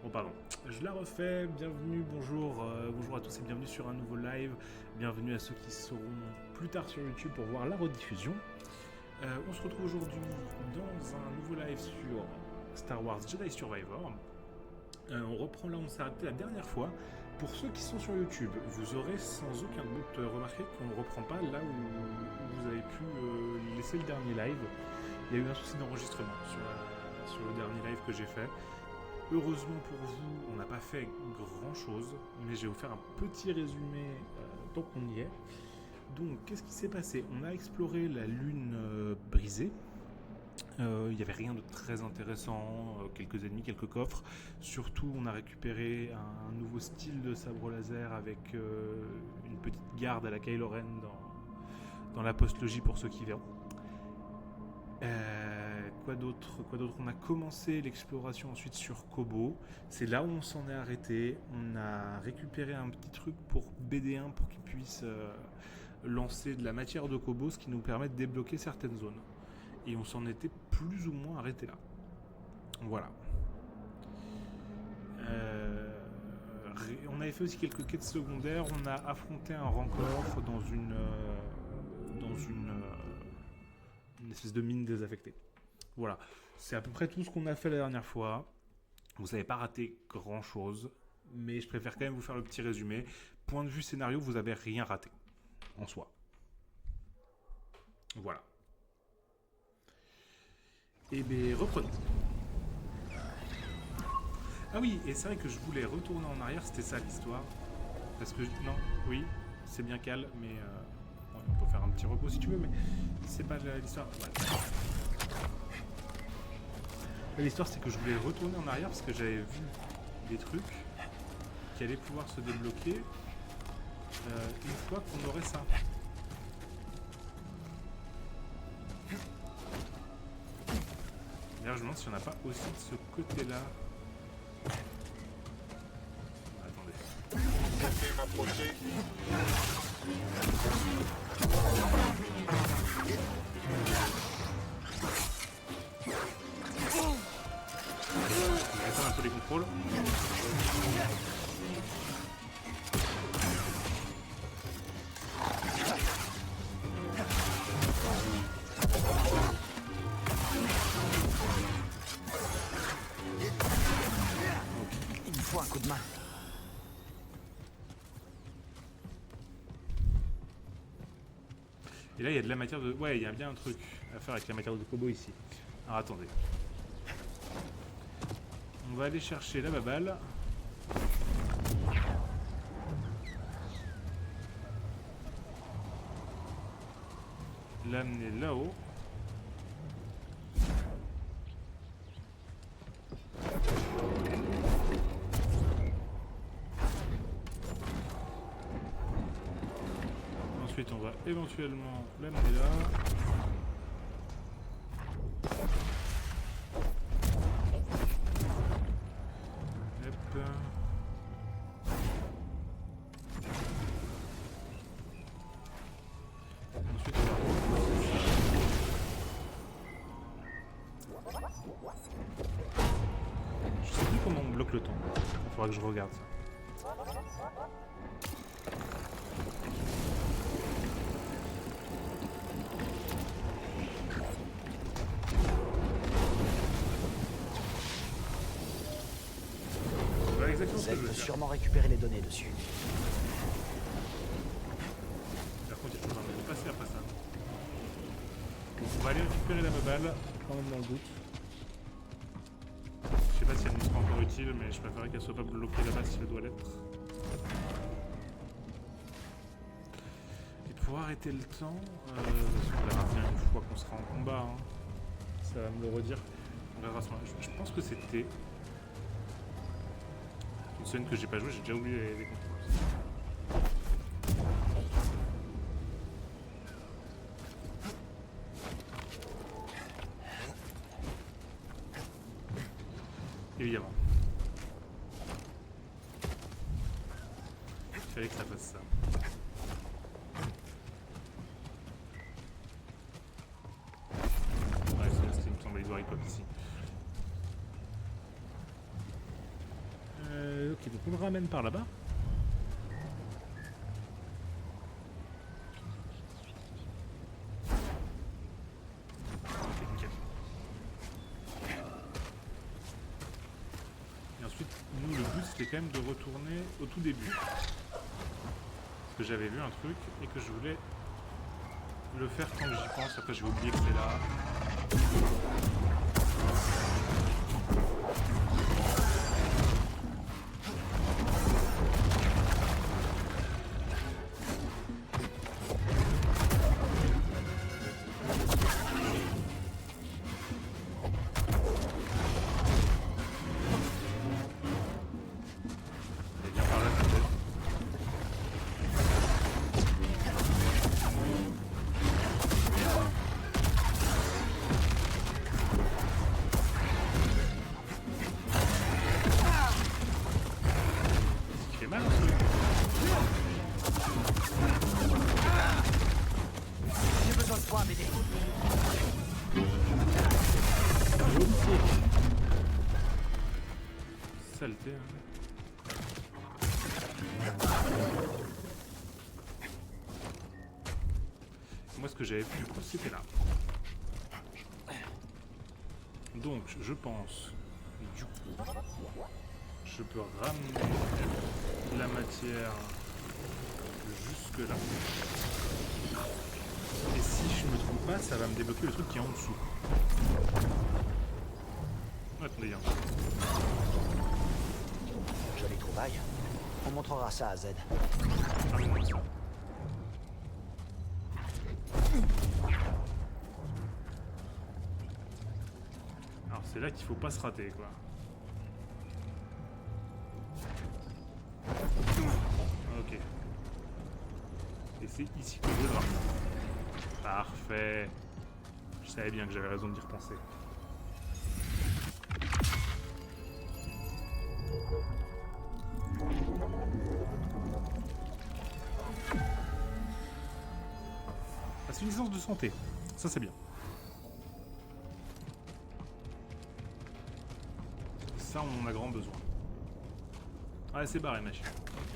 Bon, pardon. Je la refais. Bienvenue, bonjour, bonjour à tous et bienvenue sur un nouveau live. Bienvenue à ceux qui seront plus tard sur YouTube pour voir la rediffusion. On se retrouve aujourd'hui dans un nouveau live sur Star Wars Jedi Survivor. On reprend là où on s'est arrêté la dernière fois. Pour ceux qui sont sur YouTube, vous aurez sans aucun doute remarqué qu'on ne reprend pas là où vous avez pu laisser le dernier live. Il y a eu un souci d'enregistrement sur le dernier live que j'ai fait. Heureusement pour vous, on n'a pas fait grand chose, mais je vais vous faire un petit résumé tant qu'on y est. Donc, qu'est-ce qui s'est passé? On a exploré la lune brisée. Il n'y avait rien de très intéressant, quelques ennemis, quelques coffres. Surtout, on a récupéré un nouveau style de sabre laser avec une petite garde à la Kylo Ren dans la post-logie pour ceux qui verront. Quoi d'autre? On a commencé l'exploration ensuite sur Kobo. C'est là où on s'en est arrêté. On a récupéré un petit truc pour BD1 pour qu'il puisse lancer de la matière de Kobo, ce qui nous permet de débloquer certaines zones. Et on s'en était plus ou moins arrêté là. Voilà. On avait fait aussi quelques quêtes secondaires. On a affronté un Rancor dans une espèce de mine désaffectée. Voilà, c'est à peu près tout ce qu'on a fait la dernière fois. Vous n'avez pas raté grand chose, mais je préfère quand même vous faire le petit résumé. Point de vue scénario, vous n'avez rien raté en soi. Voilà. Et bien, reprenons. Ah oui, et c'est vrai que je voulais retourner en arrière, c'était ça l'histoire. Parce que, non, oui, c'est bien calme, mais ouais, on peut faire un petit repos si tu veux, mais c'est pas l'histoire. Ouais. L'histoire, c'est que je voulais retourner en arrière parce que j'avais vu des trucs qui allaient pouvoir se débloquer une fois qu'on aurait ça. D'ailleurs, je me demande si on n'a pas aussi de ce côté-là. Attendez. Je vais faire un peu les contrôles. Il me faut un coup de main. Et là, il y a de la matière de... Ouais, il y a bien un truc à faire avec la matière de Kobo ici. Alors, attendez. On va aller chercher la baballe. L'amener là-haut. Ensuite, on va éventuellement l'amener là. Hop. Ensuite, on va... Je sais plus comment on bloque le temps. Il faudra que je regarde ça. Voilà exactement ce que Zed je veux peut faire. sûrement récupérer les données dessus. Par contre, il faut vraiment passer après ça. On va aller récupérer la baballe, quand même dans le doute. Je sais pas si elle nous sera encore utile, mais je préférerais qu'elle soit pas bloquée là-bas si elle doit l'être. Et pour arrêter le temps, on verra bien une fois qu'on sera en combat. Hein. Ça va me le redire. On verra ce moment. Je pense que c'était une scène que j'ai pas jouée, j'ai déjà oublié les contrôles. Évidemment. Il fallait que ça fasse ça. Ouais, c'est il me semble, il doit record ici. Ok, donc on le ramène par là-bas. Ok, nickel. Et ensuite, nous, le but, c'était quand même de retourner au tout début. Parce que j'avais vu un truc et que je voulais le faire quand j'y pense. Après, j'ai oublié que c'est là. Et bien par là, peut-être. Il fait mal, ce truc. J'ai besoin de toi, BD. Saleté, hein. Moi, ce que j'avais vu, du coup, c'était là. Donc, je pense, du coup, je peux ramener la matière jusque là. Et si je me trompe pas, ça va me débloquer le truc qui est en dessous. Attendez, hein. Jolie trouvaille. On montrera ça à Z. Ramène-moi ça. Alors c'est là qu'il faut pas se rater, quoi. Ok. Et c'est ici que je dois. Parfait. Je savais bien que j'avais raison d'y repenser. Ah, c'est une licence de santé. Ça, c'est bien. Ça, on en a grand besoin. Ah, c'est barré, machine. Ok.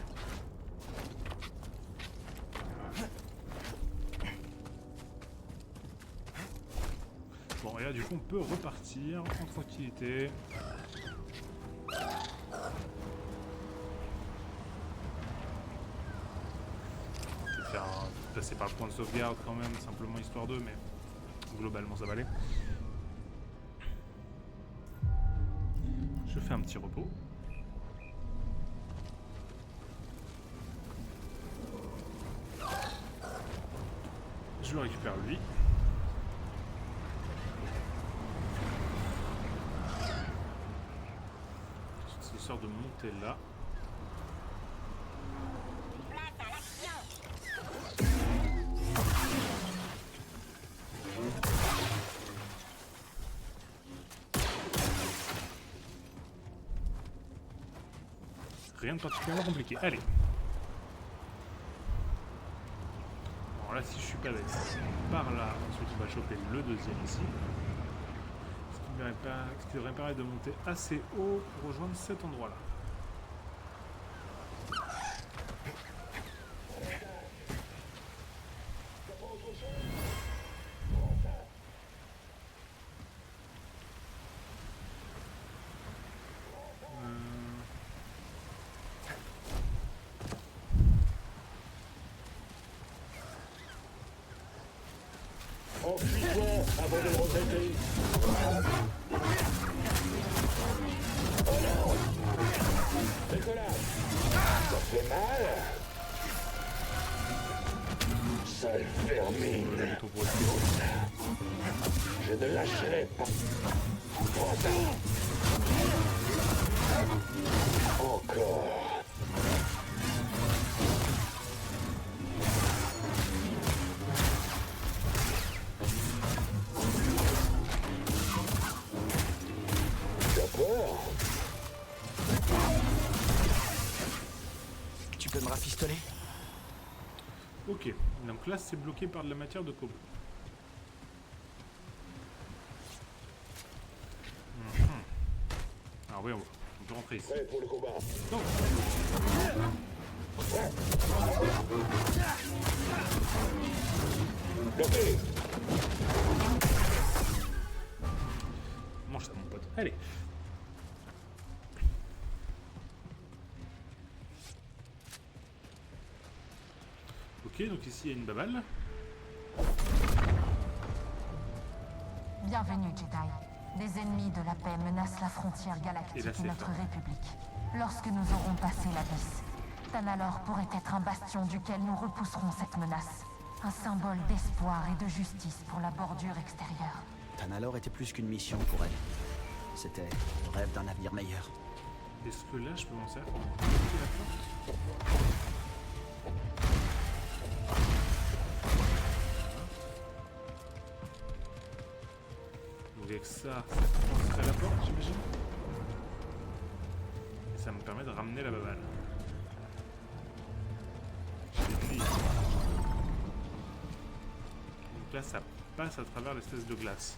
Bon, et là, du coup, on peut repartir en tranquillité. Peut-être faire passer par le point de sauvegarde quand même, simplement histoire d'eux, mais globalement, ça va aller. Je fais un petit repos. Je le récupère lui. C'est histoire de monter là. Rien de particulièrement compliqué. Allez. Alors là, si je suis pas bête, par là, ensuite on va choper le deuxième ici. Ce qui devrait permettre de monter assez haut pour rejoindre cet endroit-là. Enfuis-toi avant de me regretter. Oh non! Décollage! Ça fait mal! Sale vermine! Je ne lâcherai pas! Prends ça! Encore! Tu peux me rafistoler? Ok, donc là c'est bloqué par de la matière de cobre. Alors voyons voir. On peut rentrer ici. Prêt pour le combat. Non. Bloqué. Mange ça, mon pote. Allez. Ok, donc ici il y a une babale. Bienvenue, Jedi. Des ennemis de la paix menacent la frontière Et galactique là, et c'est notre fait. République. Lorsque nous aurons passé l'abysse, Tanalor pourrait être un bastion duquel nous repousserons cette menace. Un symbole d'espoir et de justice pour la bordure extérieure. Tanalor était plus qu'une mission pour elle. C'était le rêve d'un avenir meilleur. Est-ce que là je peux m'en servir pour bloquer la porte? Donc avec ça commencerait la porte, j'imagine. Et ça me permet de ramener la babale. J'ai des clés. Donc là ça passe à travers l'espèce de glace.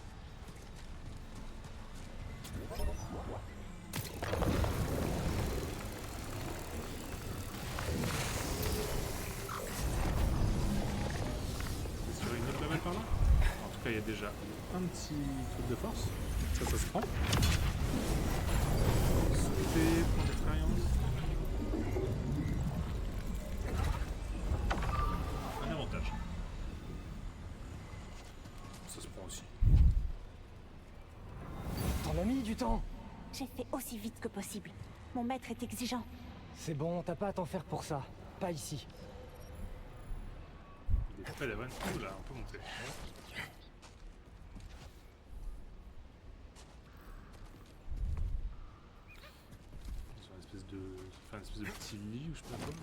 C'est sur une autre babale par là? En tout cas il y a déjà un petit truc de force. Ça se prend. Sauter, point d'expérience. Un avantage. Ça se prend aussi. T'en as mis du temps. J'ai fait aussi vite que possible. Mon maître est exigeant. C'est bon, t'as pas à t'en faire pour ça. Pas ici. Il est pas d'avant. Oula, on peut monter. Sur une espèce de. Enfin, une espèce de petit lit ou je sais pas quoi.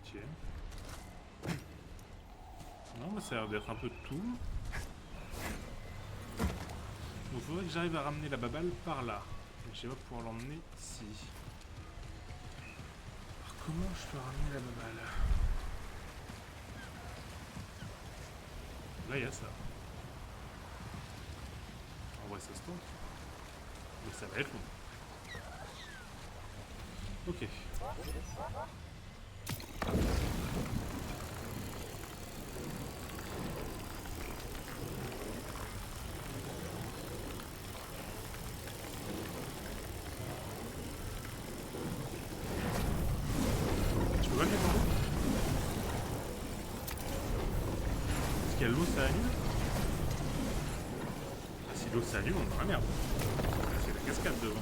Tiens. Non, mais ça a l'air d'être un peu de tout. Donc il faudrait que j'arrive à ramener la babale par là. Donc je vais pouvoir l'emmener ici. Alors comment je peux ramener la babale? Là il y a ça. En vrai ça se tente. Mais ça va être long. Ok. Tu peux pas le mettre en haut? Est-ce qu'il y a l'eau, ça annule? Ah, si l'eau s'annule, on est dans la merde. C'est la cascade devant.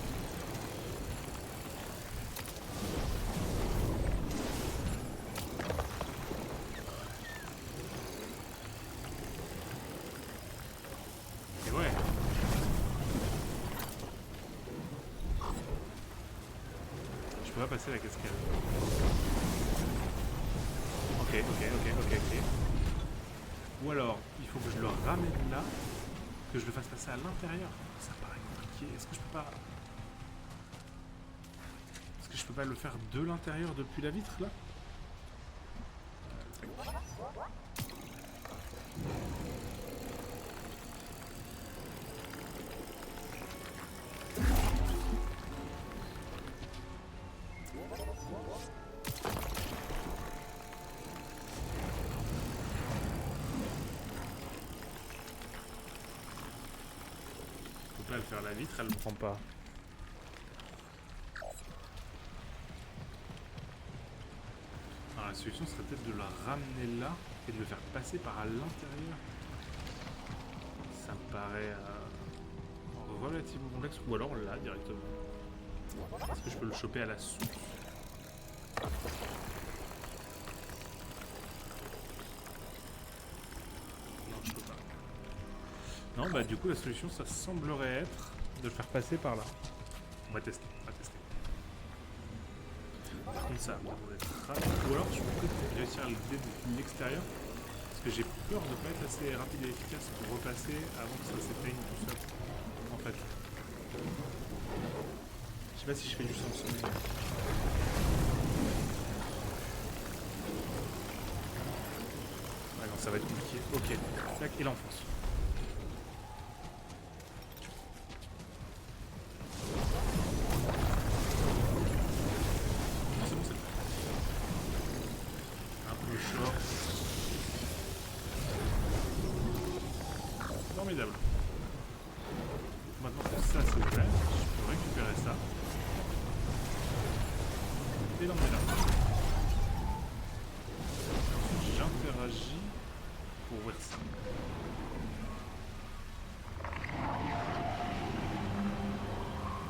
Et ouais. Je peux pas passer la cascade. Ok. Ou alors, il faut que je le ramène là, que je le fasse passer à l'intérieur. Ça paraît compliqué. Est-ce que je peux pas... Est-ce que je peux pas le faire de l'intérieur depuis la vitre là? Je peux pas le faire à la vitre, elle ne prend pas. Alors la solution serait peut-être de la ramener là et de le faire passer par à l'intérieur. Ça me paraît relativement complexe. Ou alors là directement. Est-ce que je peux le choper à la source? Non, je peux pas. Non, bah du coup la solution ça semblerait être de le faire passer par là. On va tester, Par contre ça va être rapide. Ou alors je peux peut-être réussir à le vider depuis l'extérieur. Parce que j'ai peur de ne pas être assez rapide et efficace pour repasser avant que ça s'éteigne tout seul. En fait. Je sais pas si je fais du sens. Ah non, ça va être compliqué. Ok. Tac, et là on fonce. et l'emmener là. J'interagis pour ouvrir ça.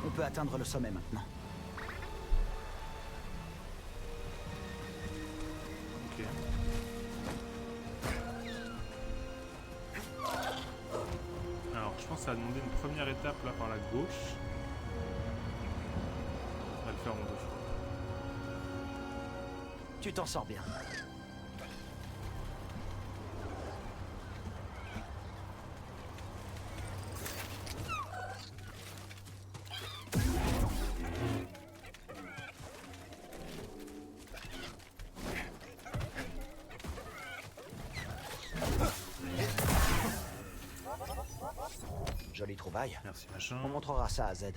On peut atteindre le sommet maintenant. Ok. Alors, je pense que ça va demander une première étape là par la gauche. On va le faire en deux fois. Tu t'en sors bien. Jolie trouvaille. Merci machin. On montrera ça à Z.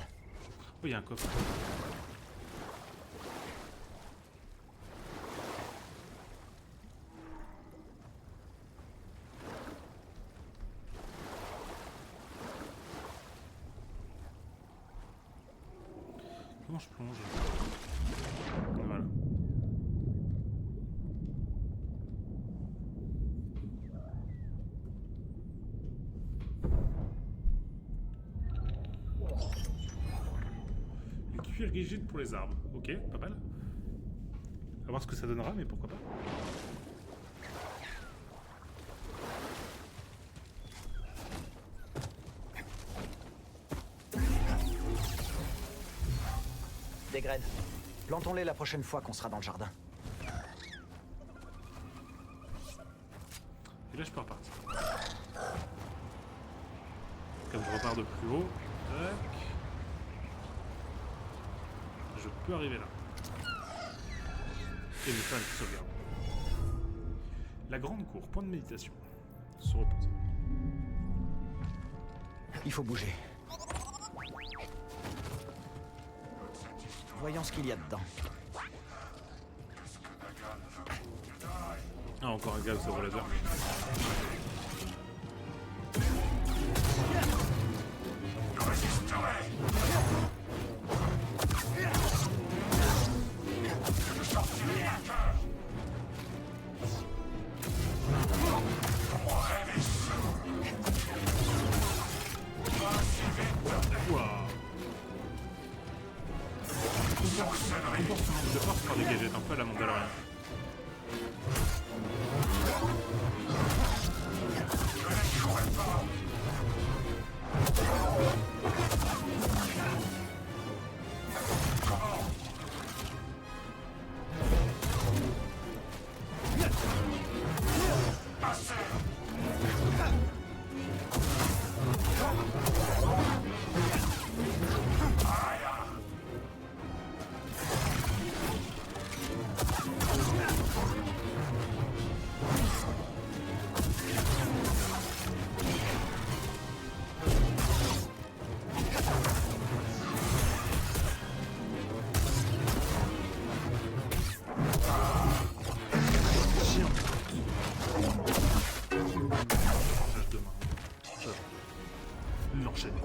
Oh, il y a un coffre. Comment je plonge? Voilà. Le cuir rigide pour les arbres. Ok, pas mal. À voir ce que ça donnera, mais pourquoi pas. Des graines. Plantons-les la prochaine fois qu'on sera dans le jardin. Et là, je peux repartir. Comme je repars de plus haut, tac. Je peux arriver là. Et me faire une petite sauvegarde. La grande cour, point de méditation. Se reposer. Il faut bouger. Voyons ce qu'il y a dedans. Ah, encore un gars au sabre laser. De force par dégager un peu à la Mandalorian.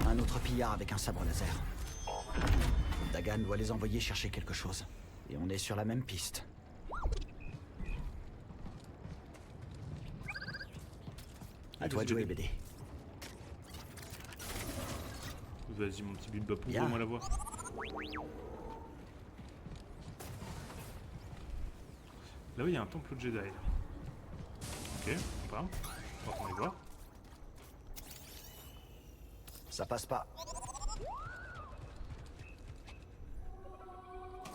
Un autre pillard avec un sabre laser. Dagan doit les envoyer chercher quelque chose. Et on est sur la même piste. À toi de jouer, BD. Vas-y mon petit bip-bop, Bien. ouvre-moi la voie. Là-haut il y a un temple Jedi. Ok, on part. On va aller voir. Ça passe pas.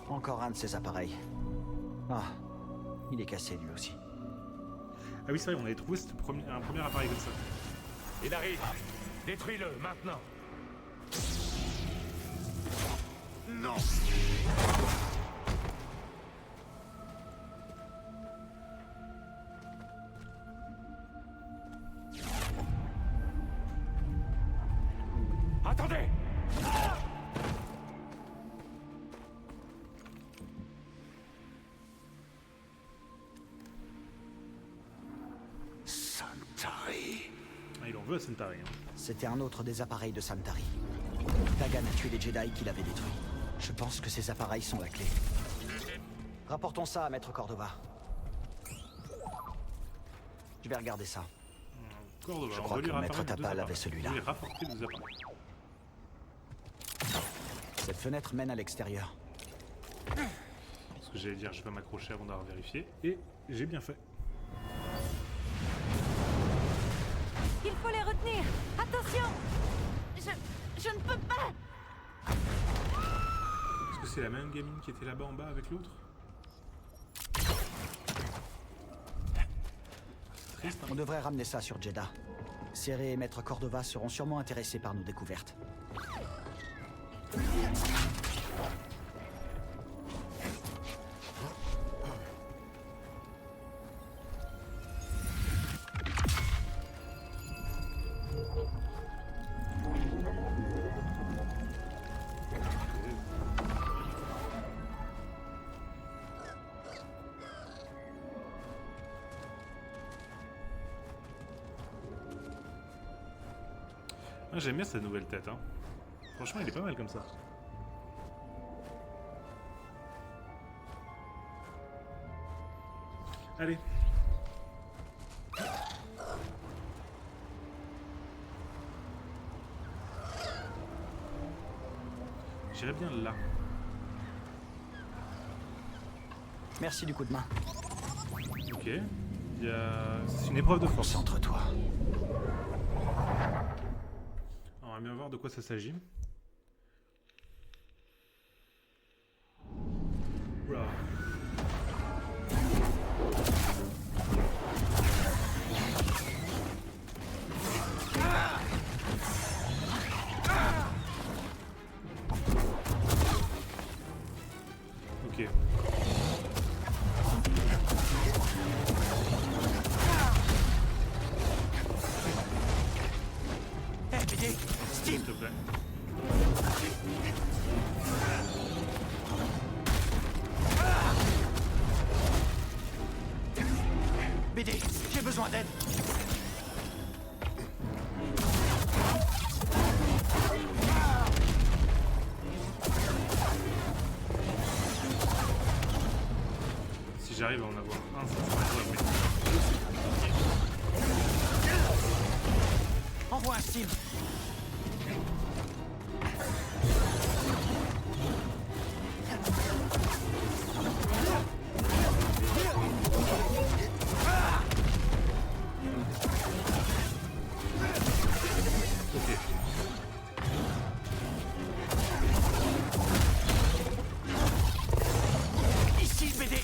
Encore un de ces appareils. Ah, il est cassé lui aussi. Ah oui c'est vrai, on avait trouvé un premier appareil comme ça. Il arrive. Détruis-le, maintenant. Non. Attendez. Santari. Ah il en veut à Santari. Hein. C'était un autre des appareils de Santari. Dagan a tué les Jedi qui l'avaient détruit. Je pense que ces appareils sont la clé. Rapportons ça à Maître Cordova. Je vais regarder ça. Cordova, Je on crois va lui que Maître rapporter deux Tapal avait appareils. celui-là. On va lui rapporter deux appareils. Cette fenêtre mène à l'extérieur. Ce que j'allais dire, je vais m'accrocher avant d'avoir vérifié. Et j'ai bien fait. Il faut les retenir. Attention. Je ne peux pas. Est-ce que c'est la même gamine qui était là-bas en bas avec l'autre? C'est triste, hein. On devrait ramener ça sur Jeddah. Serré et Maître Cordova seront sûrement intéressés par nos découvertes. Ah, j'aime bien cette nouvelle tête, hein. Franchement, il est pas mal comme ça. Allez. J'irais bien là. Merci du coup de main. Ok. C'est une épreuve de force. Concentre-toi. On va bien voir de quoi ça s'agit. Oula. Ok. S'il te plaît. BD, j'ai besoin d'aide. Si j'arrive à en avoir un, ça sera jouable. Envoie un style. Ici, BD.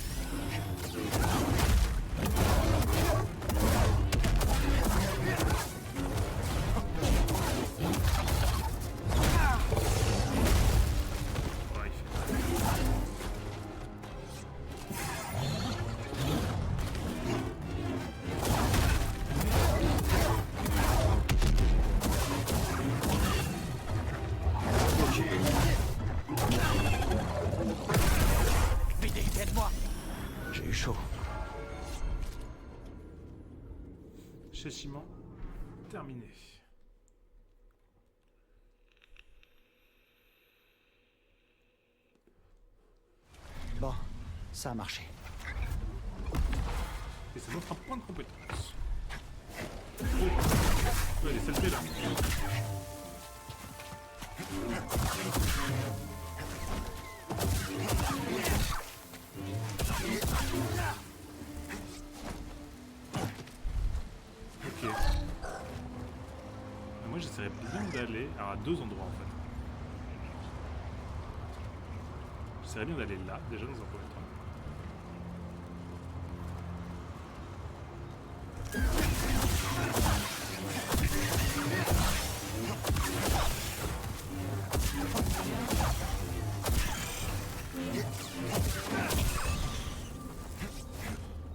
Ouais, BD, aide-moi. J'ai eu chaud. Châtiment terminé. Bon, ça a marché. Et ça montre un point de compétence. Oh, ouais, les saletés là. Ok. Moi j'essaierais bien d'aller à deux endroits en fait. J'essaierais bien d'aller là, déjà dans un premier temps.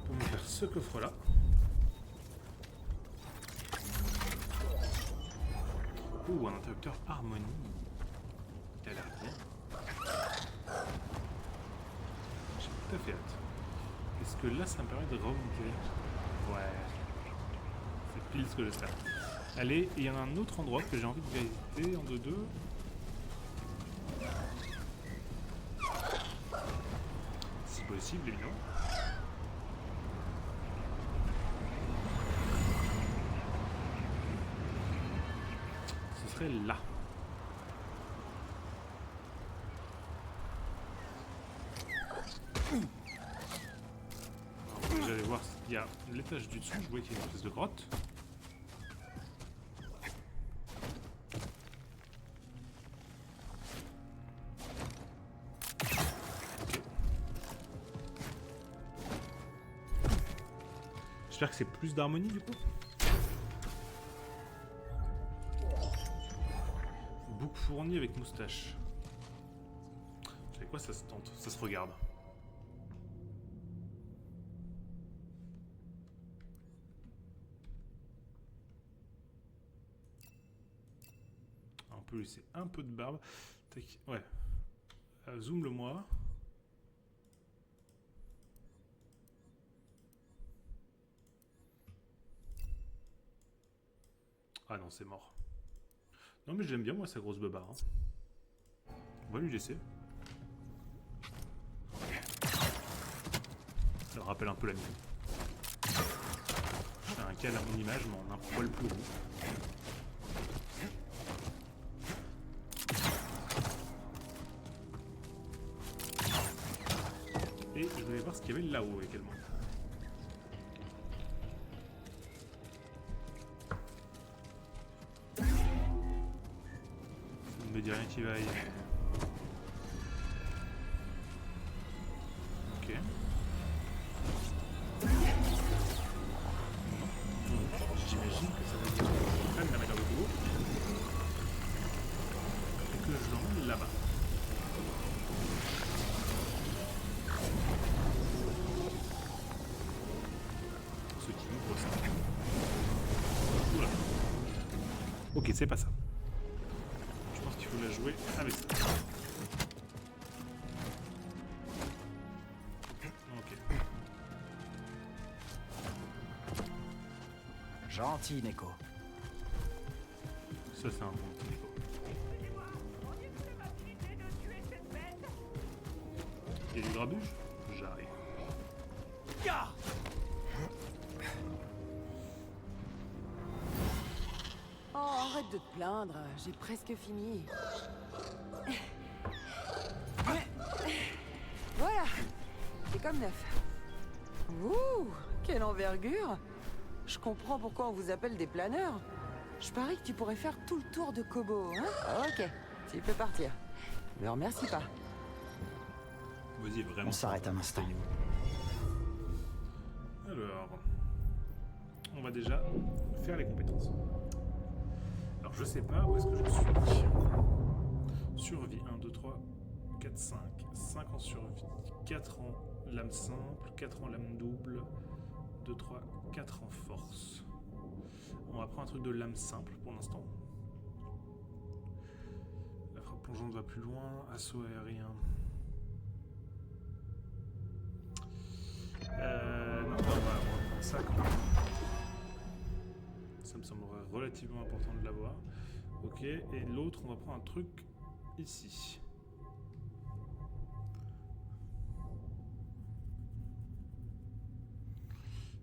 Pour me faire ce coffre là. Ouh, un interrupteur harmonie. Il a l'air bien. J'ai tout à fait hâte. Est-ce que là ça me permet de remonter? Ouais. C'est pile ce que j'espère. Allez, il y a un autre endroit que j'ai envie de visiter en 2-2. Si possible, évidemment. Ce serait là. Alors, j'allais voir s'il y a l'étage du dessous. Je vois qu'il y a une espèce de grotte. J'espère que c'est plus d'harmonie du coup. Bouc fourni avec moustache. Vous savez quoi, ça se tente, ça se regarde. On peut laisser un peu de barbe. Tac, ouais. Zoom le moi. Ah non, c'est mort. Non mais j'aime bien moi sa grosse beubare. Hein. On va lui laisser. Ça me rappelle un peu la mienne. Je fais un cal à mon image mais en un poil plus roux. Et je voulais voir ce qu'il y avait là-haut également. Me dit rien qui vaille. Ok. J'imagine que ça veut dire que je prenne la manière de boulot et que je l'emmène là-bas. Ce qui m'ouvre ça. Oula. Ok, c'est pas ça. Il faut la jouer avec ça. Ok. Gentil, Neko. Ça, c'est un bon petit Neko. Il y a du grabuge? J'arrive. Oh, arrête de te plaindre, j'ai presque fini. Voilà, c'est comme neuf. Ouh, quelle envergure! Je comprends pourquoi on vous appelle des planeurs. Je parie que tu pourrais faire tout le tour de Kobo, hein? Ok, tu peux partir. Me remercie pas. Vas-y, vraiment. On s'arrête un instant. Alors, on va déjà faire les compétences. Alors, je sais pas où est-ce que je suis. Survie, 1, 2, 3, 4, 5. 5 en survie, 4 en lame simple, 4 en lame double, 2, 3, 4 en force. On va prendre un truc de lame simple pour l'instant. La frappe plongeante va plus loin, assaut aérien. Non, on va prendre ça quand même. Ça me semblerait relativement important de l'avoir. Ok, et l'autre, on va prendre un truc ici.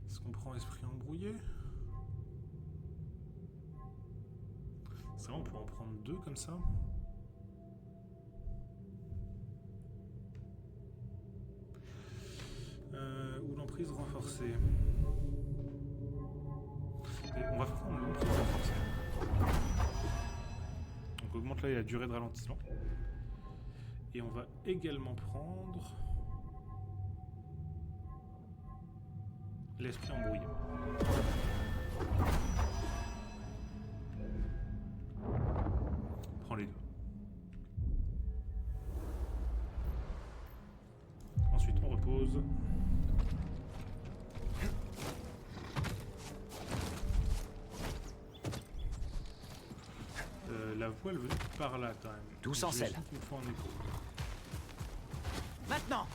Est-ce qu'on prend esprit embrouillé? C'est vrai, on peut en prendre 2 comme ça. Ou l'emprise renforcée. Et on va prendre l'emprise renforcée. Donc augmente là la durée de ralentissement. Et on va également prendre l'esprit embrouillé. Prends les deux. Ensuite on repose. La voix elle venait par là quand même. Tout sans sel. Maintenant!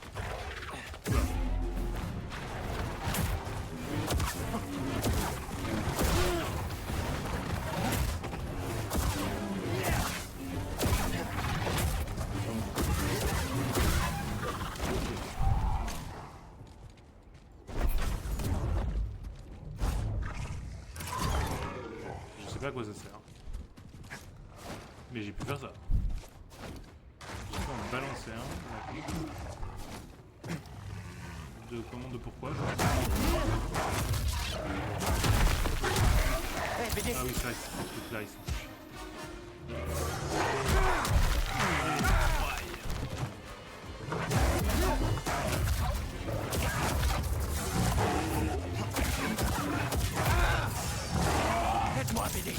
à quoi ça sert. Mais j'ai pu faire ça. J'ai pu en balancer un. De comment, de pourquoi. Ah oui, c'est vrai, c'est ce truc-là, ils sont. Aide-moi, BD.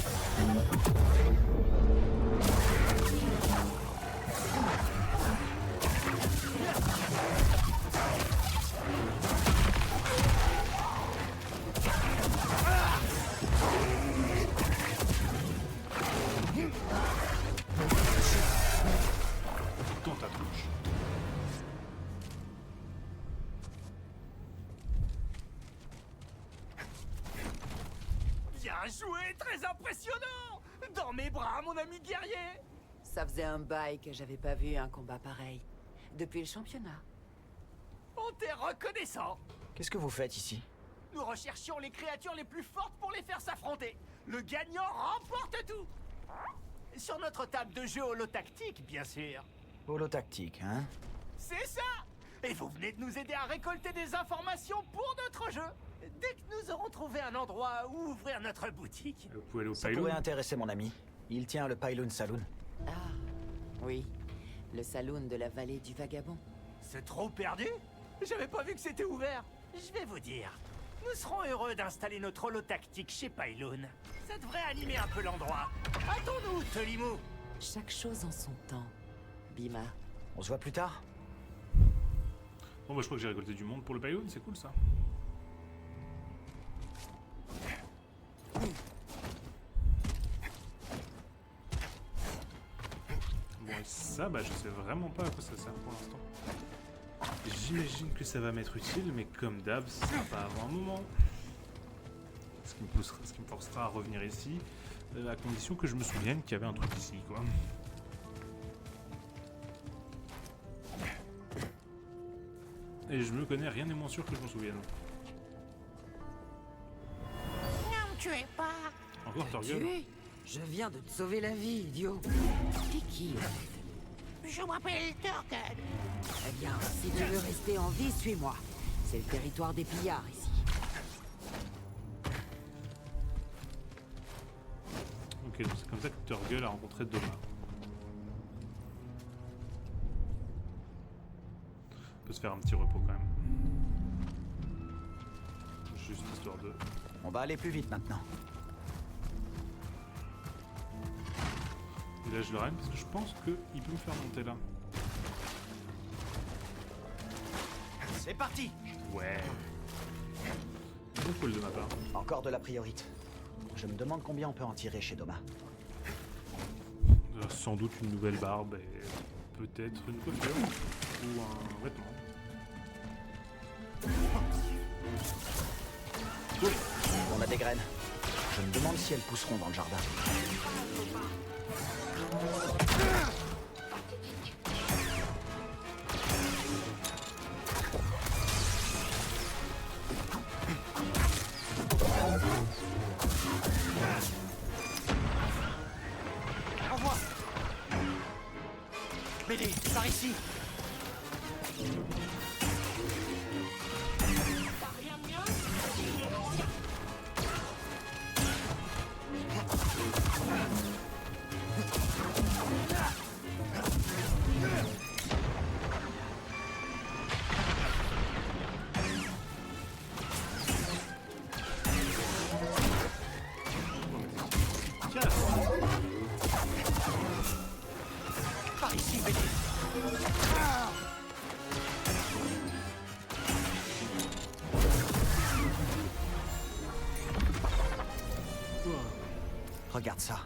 Dans ta touche. Bien joué, très impressionnant. Dans mes bras, mon ami guerrier. Ça faisait un bail que j'avais pas vu un combat pareil. Depuis le championnat. On t'est reconnaissant. Qu'est-ce que vous faites ici? Nous recherchions les créatures les plus fortes pour les faire s'affronter. Le gagnant remporte tout. Sur notre table de jeu holotactique, bien sûr. Holotactique, hein? C'est ça. Et vous venez de nous aider à récolter des informations pour notre jeu. Dès que nous aurons trouvé un endroit où ouvrir notre boutique. Vous pouvez aller au Ça pylône. pourrait intéresser mon ami. Il tient le Pylon Saloon. Ah, oui. Le saloon de la vallée du vagabond. C'est trop perdu. J'avais pas vu que c'était ouvert. Je vais vous dire. Nous serons heureux d'installer notre holotactique chez Pylon. Ça devrait animer un peu l'endroit. Hâtons-nous, Telimou. Chaque chose en son temps. Bima. On se voit plus tard? Bon bah je crois que j'ai récolté du monde pour le pylône, c'est cool ça. Bon et ça bah je sais vraiment pas à quoi ça sert pour l'instant. J'imagine que ça va m'être utile, mais comme d'hab, ça sera pas avant un moment. Ce qui me forcera à revenir ici, à condition que je me souvienne qu'il y avait un truc ici, quoi. Et je me connais, rien n'est moins sûr que je m'en souvienne. Ne me tuez pas. Encore Torgal. Tué? Je viens de te sauver la vie, idiot. T'es qui, en fait? Je m'appelle Torgal. Eh bien, si tu veux rester en vie, suis-moi. C'est le territoire des pillards, ici. Ok, donc c'est comme ça que Torgal a rencontré Doma. On peut se faire un petit repos quand même. Juste histoire de... On va aller plus vite maintenant. Et là je le règne parce que je pense qu'il peut me faire monter là. C'est parti! Ouais. C'est cool de ma part. Encore de la priorité. Je me demande combien on peut en tirer chez Doma. Sans doute une nouvelle barbe et peut-être une coiffure ou un vêtement. On a des graines. Je me demande si elles pousseront dans le jardin. Envoie. BD, par ici. Par ici, BD. Regarde ça.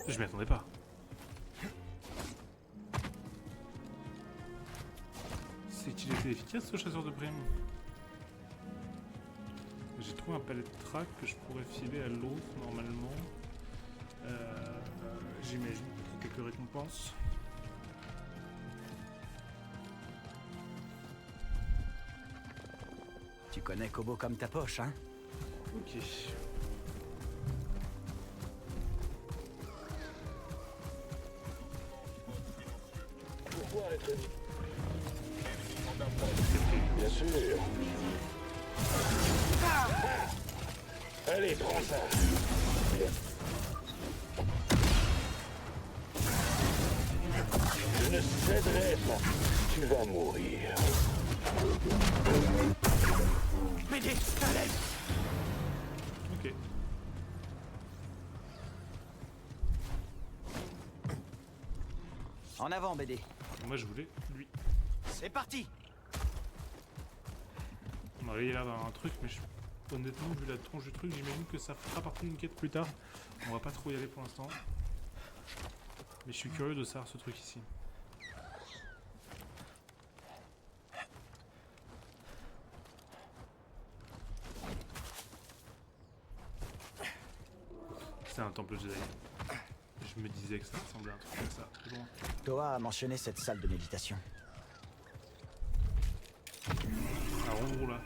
Je m'y attendais pas. C'est qu'il était efficace ce chasseur de primes. J'ai trouvé un palais de track que je pourrais filer à l'autre normalement. J'imagine quelques récompenses. Tu connais Kobo comme ta poche, hein? Ok. espoir est très... Bien sûr. Allez, prends ça. Je ne céderai pas. Tu vas mourir. BD, à l'aide. Ok. En avant, BD. Moi je voulais lui. C'est parti. On a l'air d'avoir un truc, mais honnêtement, vu la tronche du truc, j'imagine que ça fera partie d'une quête plus tard. On va pas trop y aller pour l'instant. Mais je suis curieux de savoir ce truc ici. C'est un temple Jedi. Je me disais que ça ressemblait à un truc comme ça. C'est bon. Toa a mentionné cette salle de méditation. Un rond là.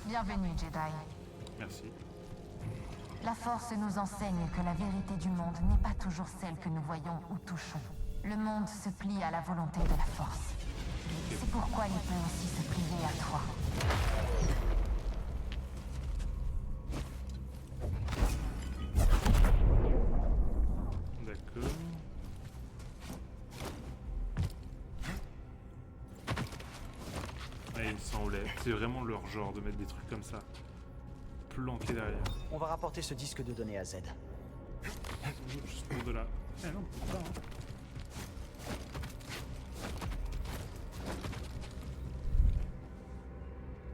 Bienvenue, Jedi. Merci. La Force nous enseigne que la vérité du monde n'est pas toujours celle que nous voyons ou touchons. Le monde se plie à la volonté de la Force. C'est pourquoi il peut aussi se plier à toi. D'accord. Ah, il me semblait. C'est vraiment leur genre de mettre des trucs comme ça. Planqués derrière. On va rapporter ce disque de données à Z. Juste pour de là. Eh non, pas, hein.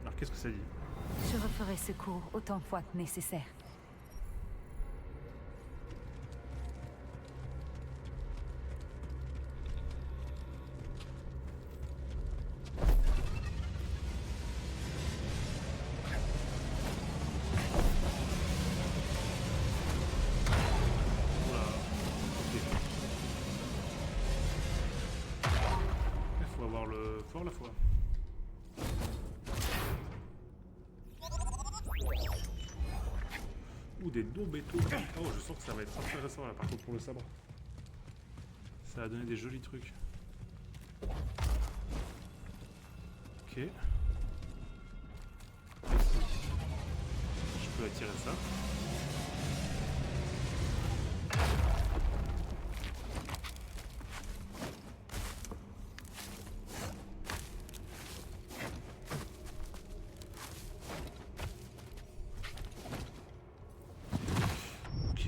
Alors qu'est-ce que ça dit? Je referai secours autant de fois que nécessaire. Oula. Ok. Il faut avoir le... faut avoir la foi. Ou des dons béton. Oh, je sens que ça va être intéressant là par contre pour le sabre. Ça va donner des jolis trucs. Ok. Ici. Je peux attirer ça. Ok.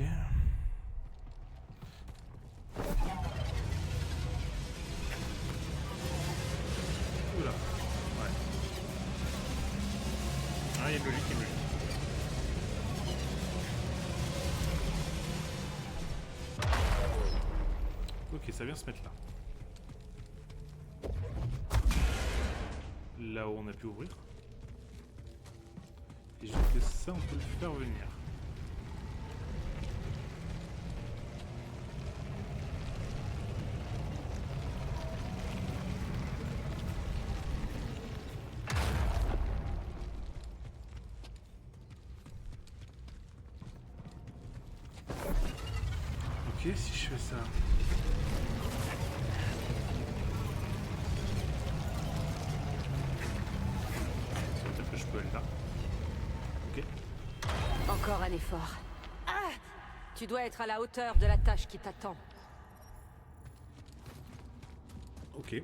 Oula. Ouais. Ah, il y a une logique, il y a une logique. Ok, ça vient se mettre là. Là où on a pu ouvrir. Et juste que ça, on peut le faire venir. Ok, si je fais ça. Peut-être que je peux aller là. Ok. Encore un effort. Ah! Tu dois être à la hauteur de la tâche qui t'attend. Ok.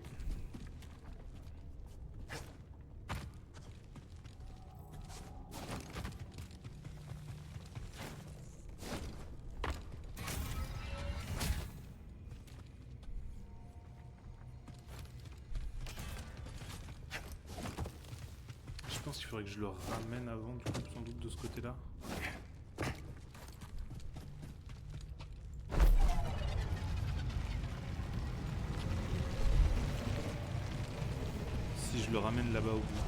Je pense qu'il faudrait que je le ramène avant, du coup, sans doute de ce côté-là. Si je le ramène là-bas au bout.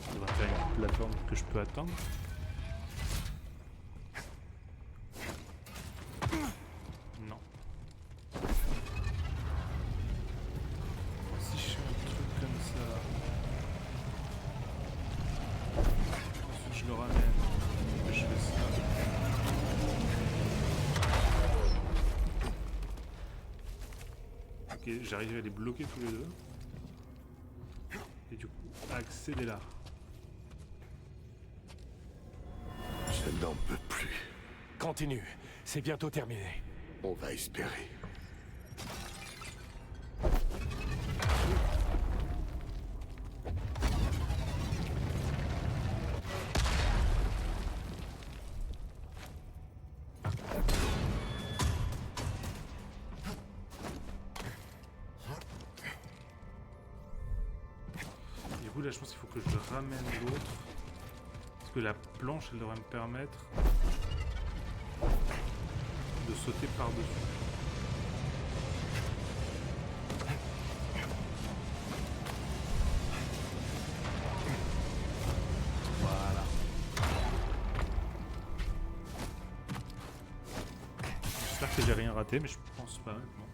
Ça va faire une plateforme que je peux atteindre. Non. Ok, j'arrive à les bloquer tous les deux. Et du coup, accéder là. Je n'en peux plus. Continue, c'est bientôt terminé. On va espérer. Du coup là je pense qu'il faut que je ramène l'autre. Parce que la planche elle devrait me permettre de sauter par-dessus. Voilà. J'espère que j'ai rien raté, mais je pense pas honnêtement.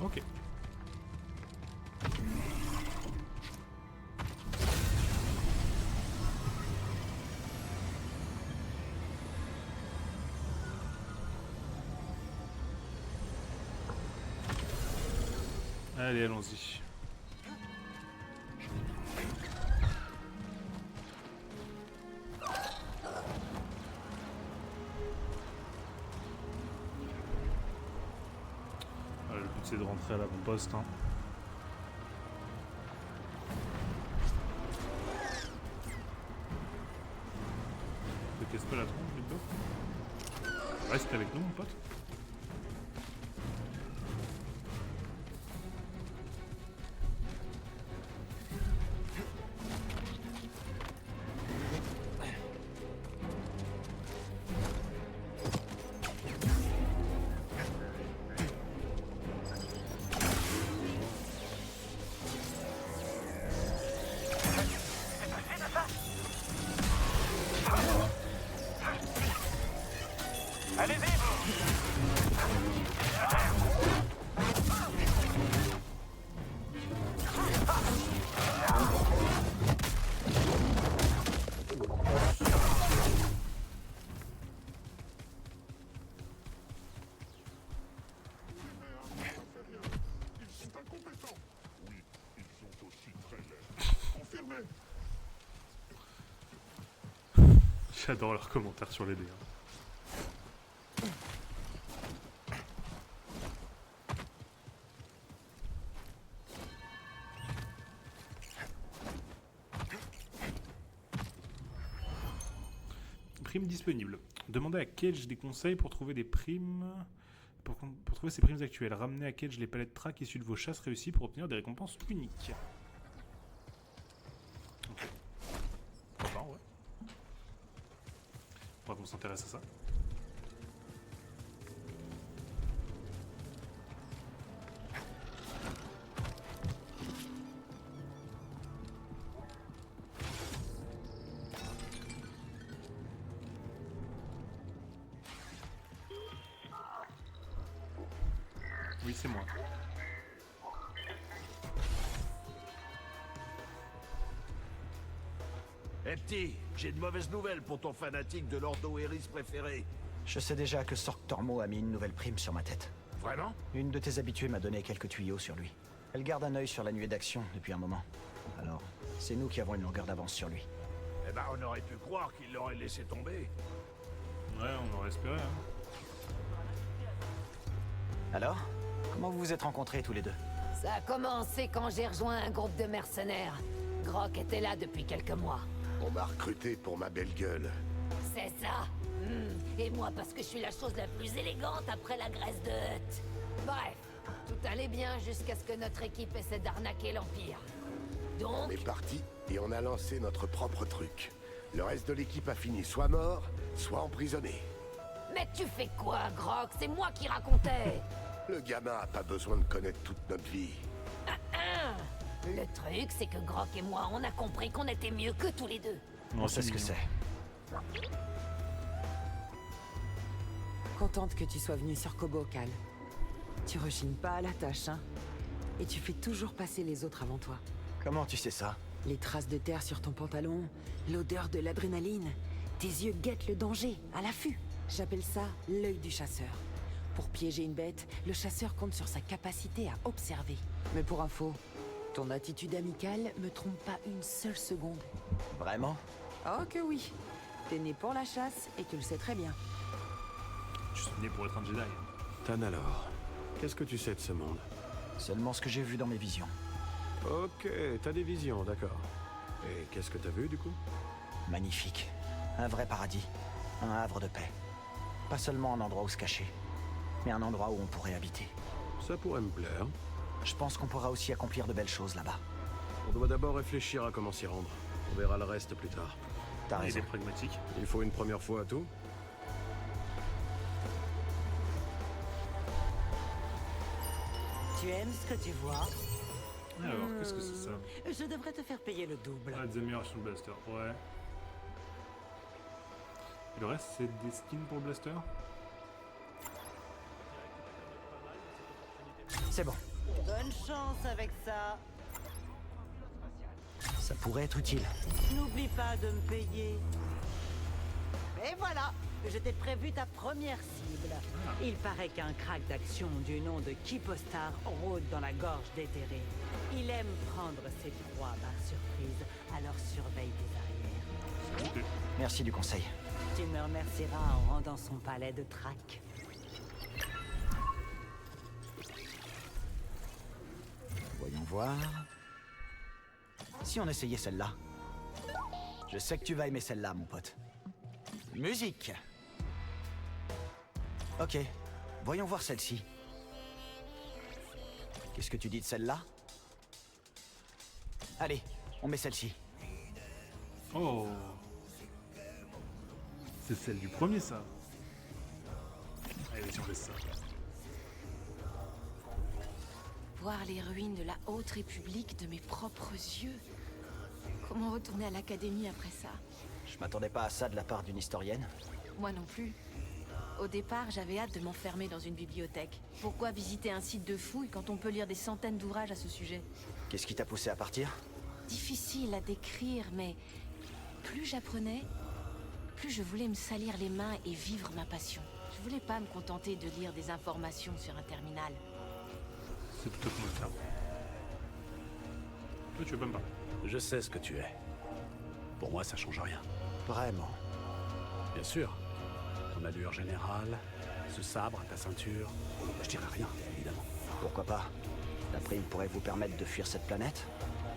Ok. Allez, allons-y. Le but c'est de rentrer à l'avant-poste. Hein. Ne casse pas la tronche, plutôt. Reste avec nous, mon pote. J'adore leurs commentaires sur les dés. Primes disponibles. Demandez à Cage des conseils pour trouver des primes. Pour trouver ses primes actuelles. Ramenez à Cage les palettes track issues de vos chasses réussies pour obtenir des récompenses uniques. Ok. Enfin, ouais. On va s'intéresser à ça. Oui, c'est moi. Eh petit, j'ai de mauvaises nouvelles pour ton fanatique de Lordo Eris préféré. Je sais déjà que Sorc Tormo a mis une nouvelle prime sur ma tête. Vraiment? Une de tes habituées m'a donné quelques tuyaux sur lui. Elle garde un œil sur la nuée d'action depuis un moment. Alors, c'est nous qui avons une longueur d'avance sur lui. Eh ben, on aurait pu croire qu'il l'aurait laissé tomber. Ouais, on aurait espéré. Hein. Alors? Comment vous vous êtes rencontrés tous les deux? Ça a commencé quand j'ai rejoint un groupe de mercenaires. Grok était là depuis quelques mois. On m'a recruté pour ma belle gueule. C'est ça. Et moi parce que je suis la chose la plus élégante après la graisse de Hutt. Bref, tout allait bien jusqu'à ce que notre équipe essaie d'arnaquer l'Empire. Donc... On est parti et on a lancé notre propre truc. Le reste de l'équipe a fini soit mort, soit emprisonné. Mais tu fais quoi, Grok? C'est moi qui racontais. Le gamin a pas besoin de connaître toute notre vie. Le truc, c'est que Grok et moi, on a compris qu'on était mieux que tous les deux. On sait ce que c'est. Contente que tu sois venu sur Koboh, Cal. Tu rechignes pas à la tâche, hein? Et tu fais toujours passer les autres avant toi. Comment tu sais ça? Les traces de terre sur ton pantalon, l'odeur de l'adrénaline. Tes yeux guettent le danger, à l'affût. J'appelle ça l'œil du chasseur. Pour piéger une bête, le chasseur compte sur sa capacité à observer. Mais pour info, ton attitude amicale me trompe pas une seule seconde. Vraiment? Oh que oui. T'es né pour la chasse et tu le sais très bien. Je suis né pour être un Jedi. Tan alors, qu'est-ce que tu sais de ce monde? Seulement ce que j'ai vu dans mes visions. Ok, t'as des visions, d'accord. Et qu'est-ce que t'as vu du coup? Magnifique. Un vrai paradis. Un havre de paix. Pas seulement un endroit où se cacher, mais un endroit où on pourrait habiter. Ça pourrait me plaire. Je pense qu'on pourra aussi accomplir de belles choses là-bas. On doit d'abord réfléchir à comment s'y rendre. On verra le reste plus tard. T'as Il raison. est pragmatique. Il faut une première fois à tout. Tu aimes ce que tu vois? Alors, qu'est-ce que c'est ça? Je devrais te faire payer le double. Ah, des améliorations de blaster, ouais. Et le reste, c'est des skins pour le blaster? C'est bon. Bonne chance avec ça. Ça pourrait être utile. N'oublie pas de me payer. Et voilà, je t'ai prévu ta première cible. Il paraît qu'un crack d'action du nom de Kipostar rôde dans la gorge déterrée. Il aime prendre ses proies par surprise, alors surveille tes arrières. Merci du conseil. Tu me remercieras en rendant son palais de trac. Voyons voir. Si on essayait celle-là. Je sais que tu vas aimer celle-là, mon pote. Musique. Ok, voyons voir celle-ci. Qu'est-ce que tu dis de celle-là? Allez, on met celle-ci. Oh! C'est celle du premier, ça. Allez, vas-y, on laisse ça. Voir les ruines de la Haute République de mes propres yeux. Comment retourner à l'académie après ça? Je m'attendais pas à ça de la part d'une historienne. Moi non plus. Au départ, j'avais hâte de m'enfermer dans une bibliothèque. Pourquoi visiter un site de fouilles quand on peut lire des centaines d'ouvrages à ce sujet? Qu'est-ce qui t'a poussé à partir? Difficile à décrire, mais plus j'apprenais, plus je voulais me salir les mains et vivre ma passion. Je voulais pas me contenter de lire des informations sur un terminal. C'est plutôt cool ça. Toi, tu veux pas me parler? Je sais ce que tu es. Pour moi, ça change rien. Vraiment? Bien sûr. Ton allure générale, ce sabre à ta ceinture, je dirais rien, évidemment. Pourquoi pas? La prime pourrait vous permettre de fuir cette planète?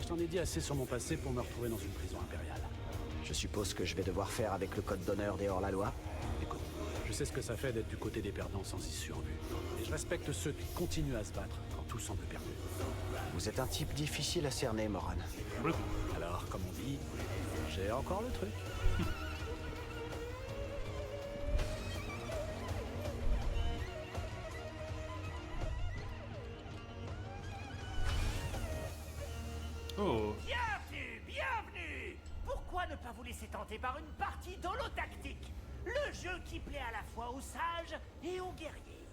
Je t'en ai dit assez sur mon passé pour me retrouver dans une prison impériale. Je suppose que je vais devoir faire avec le code d'honneur des hors-la-loi. Écoute, je sais ce que ça fait d'être du côté des perdants sans issue en vue. Et je respecte ceux qui continuent à se battre quand tout semble perdu. Vous êtes un type difficile à cerner, Moran. Alors, comme on dit, j'ai encore le truc. Oh! Bienvenue, bienvenue! Pourquoi ne pas vous laisser tenter par une partie d'holotactique? Le jeu qui plaît à la fois aux sages et aux guerriers.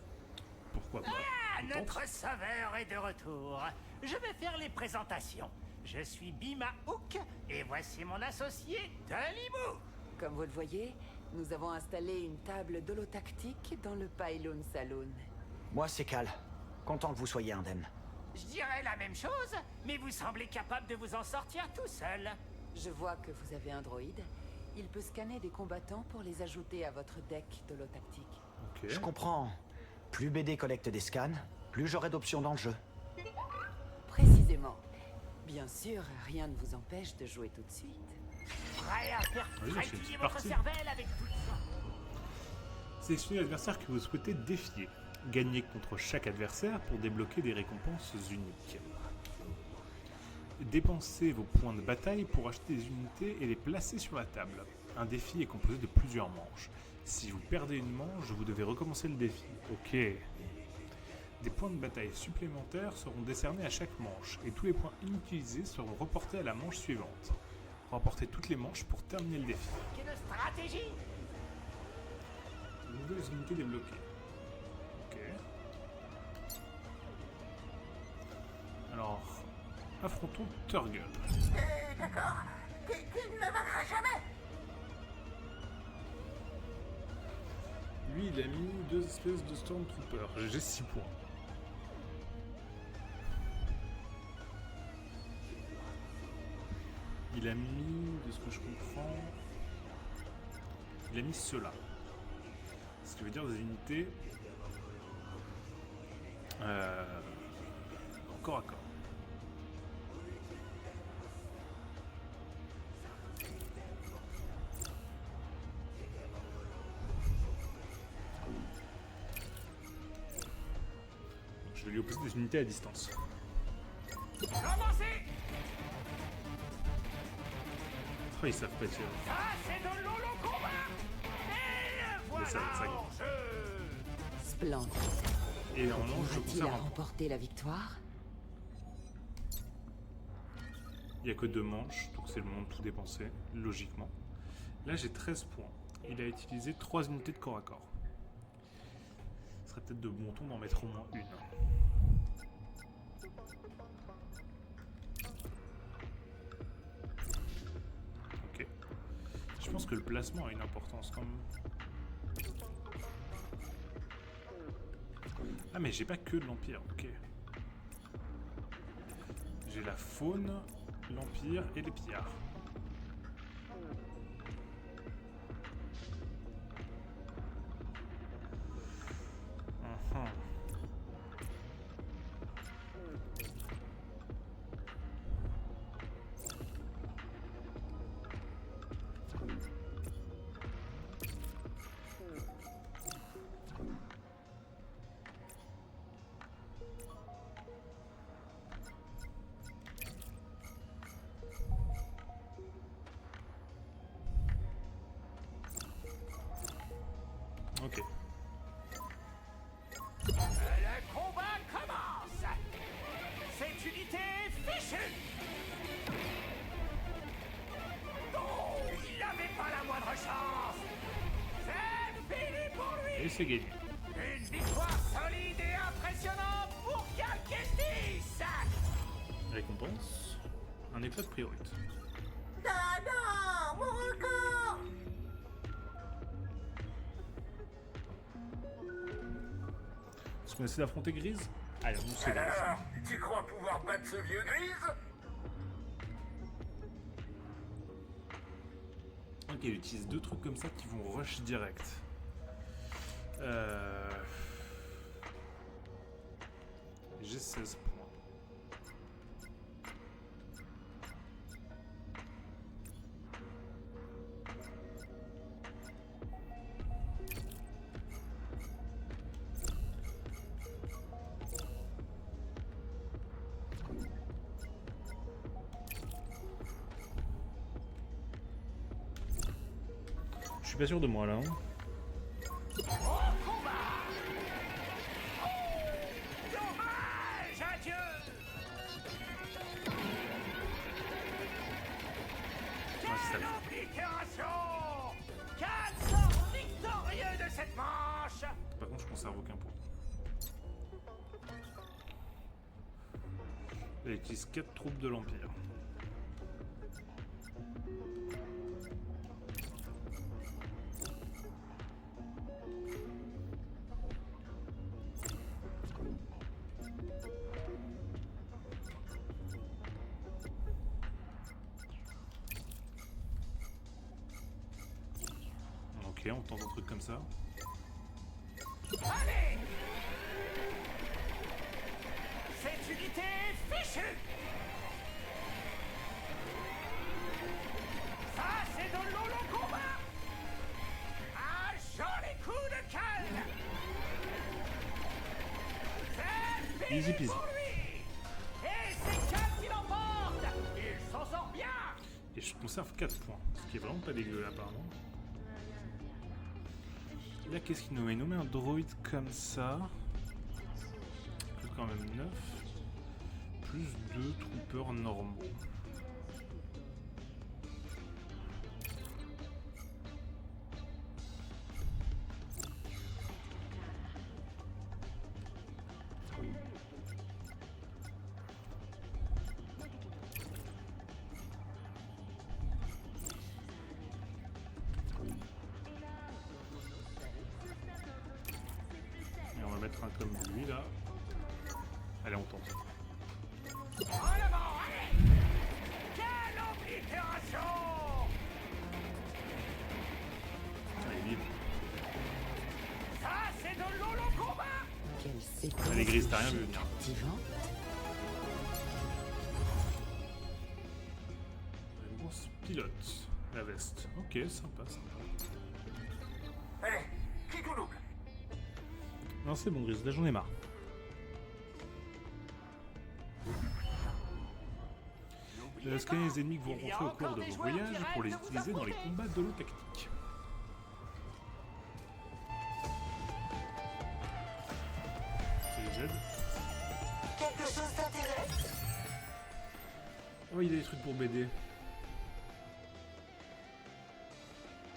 Pourquoi pas? Ah, notre sauveur est de retour. Je vais faire les présentations. Je suis Bima Hook et voici mon associé, Talimou. Comme vous le voyez, nous avons installé une table d'holotactique dans le Pylon Saloon. Moi, c'est Cal. Content que vous soyez indemne. Je dirais la même chose, mais vous semblez capable de vous en sortir tout seul. Je vois que vous avez un droïde. Il peut scanner des combattants pour les ajouter à votre deck d'holotactique. Je comprends. Plus BD collecte des scans, plus j'aurai d'options dans le jeu. Précisément. Bien sûr, rien ne vous empêche de jouer tout de suite. Prêt à faire Oui, c'est frétiller votre parti. cervelle avec tout ça. Sélectionnez l'adversaire que vous souhaitez défier. Gagnez contre chaque adversaire pour débloquer des récompenses uniques. Dépensez vos points de bataille pour acheter des unités et les placer sur la table. Un défi est composé de plusieurs manches. Si vous perdez une manche, vous devez recommencer le défi. Ok. Des points de bataille supplémentaires seront décernés à chaque manche, et tous les points inutilisés seront reportés à la manche suivante. Remportez toutes les manches pour terminer le défi. Quelle stratégie? Nouvelles unités débloquées. Ok. Alors, affrontons Turgle. D'accord. Tu ne me vaincras jamais. Lui, il a mis 2 espèces de Stormtroopers. J'ai 6 points. Il a mis, de ce que je comprends, il a mis ceux-là. Ce qui veut dire des unités en corps à corps. Donc, je vais lui opposer des unités à distance. Commencez! Oh, ils savent pas tirer. Ça, c'est de l'holo combat! Et le voilà en jeu! Splendide. Et normalement, je Aura-t-il à conserve. remporter la victoire? Il n'y a que 2 manches, donc c'est le moment de tout dépenser, logiquement. Là, j'ai 13 points. Il a utilisé 3 unités de corps à corps. Ce serait peut-être de bon ton d'en mettre au moins une. Ok. Je pense que le placement a une importance quand même. Ah mais j'ai pas que de l'Empire, ok. J'ai la faune, l'Empire et les pillards. Ok. Le combat commence! Cette unité est fichue! Oh, il n'avait pas la moindre chance! C'est fini pour lui! Et c'est gagné. Une victoire solide et impressionnante pour Cal Kestis! Récompense. Un éclat de priorité. Ah non, mon record! Est-ce qu'on essaie d'affronter Grise? Allez, on se Grise. Tu crois pouvoir battre ce vieux Grise? Ok, il utilise 2 trucs comme ça qui vont rush direct. J'ai 16 points. Je suis pas sûr de moi là. Hein. Dommage, adieu! Quelle oblitération! Cal sort victorieux de cette manche! Par contre, je conserve aucun point. Il utilise 4 troupes de l'Empire. Ok, on tente un truc comme ça. Allez! Cette unité est fichue! Ça, c'est de l'holo combat! Un joli coup de canne! C'est fini Easy peasy. pour lui! Et c'est Cal qui l'emporte! Il s'en sort bien! Et je conserve 4 points. Ce qui est vraiment pas dégueu là, apparemment. Là, qu'est-ce qu'il nous met? Il nous met un droïde comme ça. quand même 9. Plus 2 troopers normaux. Et on va mettre un comme lui là. Allez, on tente. En avant, allez! Quelle oblitération! Allez, vive. Ça, c'est de l'holo combat! Quelle séquence Allez, Gris, t'as rien vu venir. captivante. Une grosse pilote. La veste. Ok, sympa, sympa. Allez, qui tout double? Non, c'est bon, Gris, là j'en ai marre. Scannez les ennemis que vous rencontrez au cours de vos voyages pour les utiliser dans les combats d'holotactique. Ça les aide. Quelque chose t'intéresse? Oh, il y a des trucs pour BD.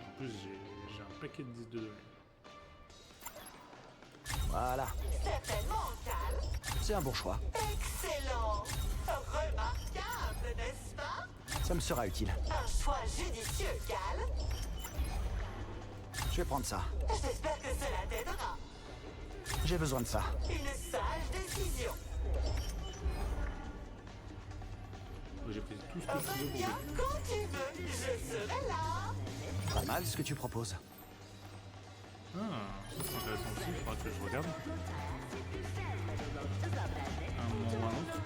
En plus, j'ai un paquet de 10 de dollars. Voilà. Certainement, Cal. C'est un bon choix. Excellent. Remarquable, n'est-ce pas? Ça me sera utile. Un choix judicieux, Cal. Je vais prendre ça. J'espère que cela t'aidera. J'ai besoin de ça. Une sage décision. J'ai pris tout ce que je veux pour Reviens BD. quand tu veux. Je serai là. Pas mal ce que tu proposes. Ah, ça c'est intéressant aussi, il faudra que je regarde. Un moment ou un autre.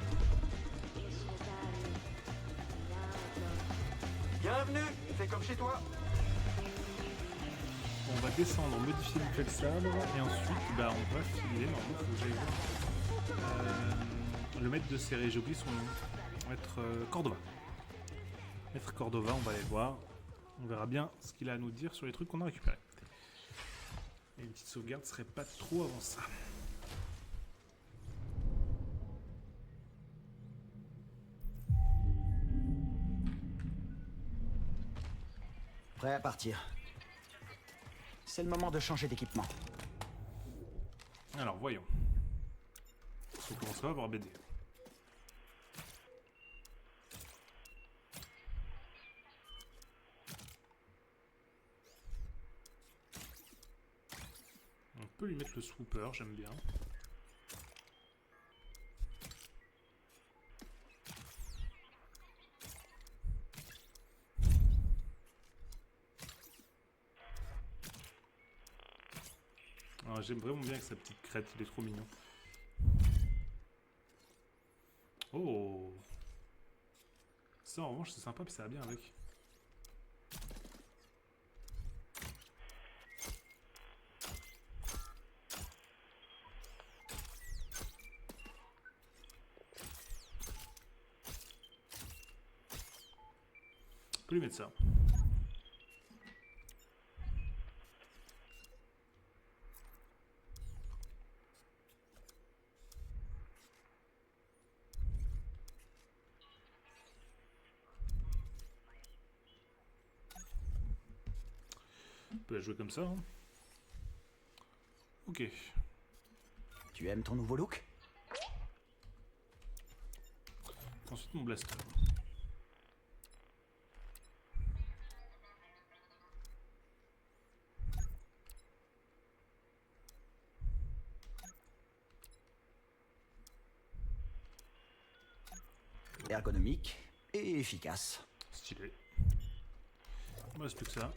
Bienvenue, c'est comme chez toi. On va descendre, modifier le de sabre, et ensuite bah, on va filer. Normalement, faut que j'aille voir. Le maître de série, j'ai oublié son nom. Maître Cordova. Maître Cordova, on va aller le voir. On verra bien ce qu'il a à nous dire sur les trucs qu'on a récupérés. Et une petite sauvegarde serait pas trop avant ça. Prêt à partir. C'est le moment de changer d'équipement. Alors, voyons. On commencera à voir BD. On peut lui mettre le swooper, j'aime bien. J'aime vraiment bien avec sa petite crête, il est trop mignon. Oh! Ça en revanche c'est sympa puis ça va bien avec. On peut lui mettre ça. On peut la jouer comme ça. Hein. Ok. Tu aimes ton nouveau look? Ensuite mon blaster. Ergonomique et efficace. Stylé. Il me reste plus que ça.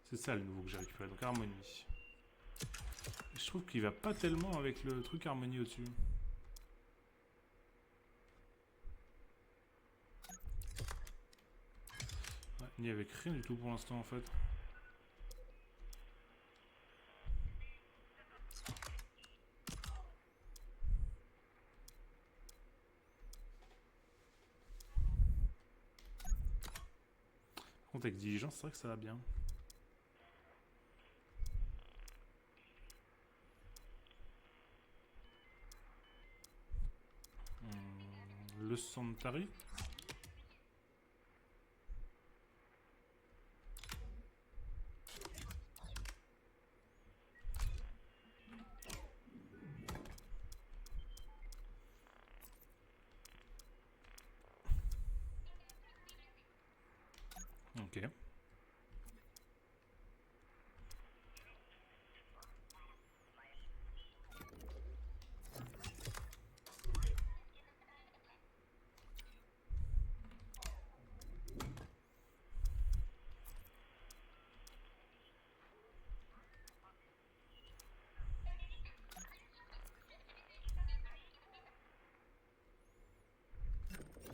C'est ça le nouveau que j'ai récupéré, donc harmonie. Et je trouve qu'il va pas tellement avec le truc harmonie au-dessus. Ouais, il n'y avait rien du tout pour l'instant en fait. Par contre avec diligence, c'est vrai que ça va bien. Le Santari. Ok.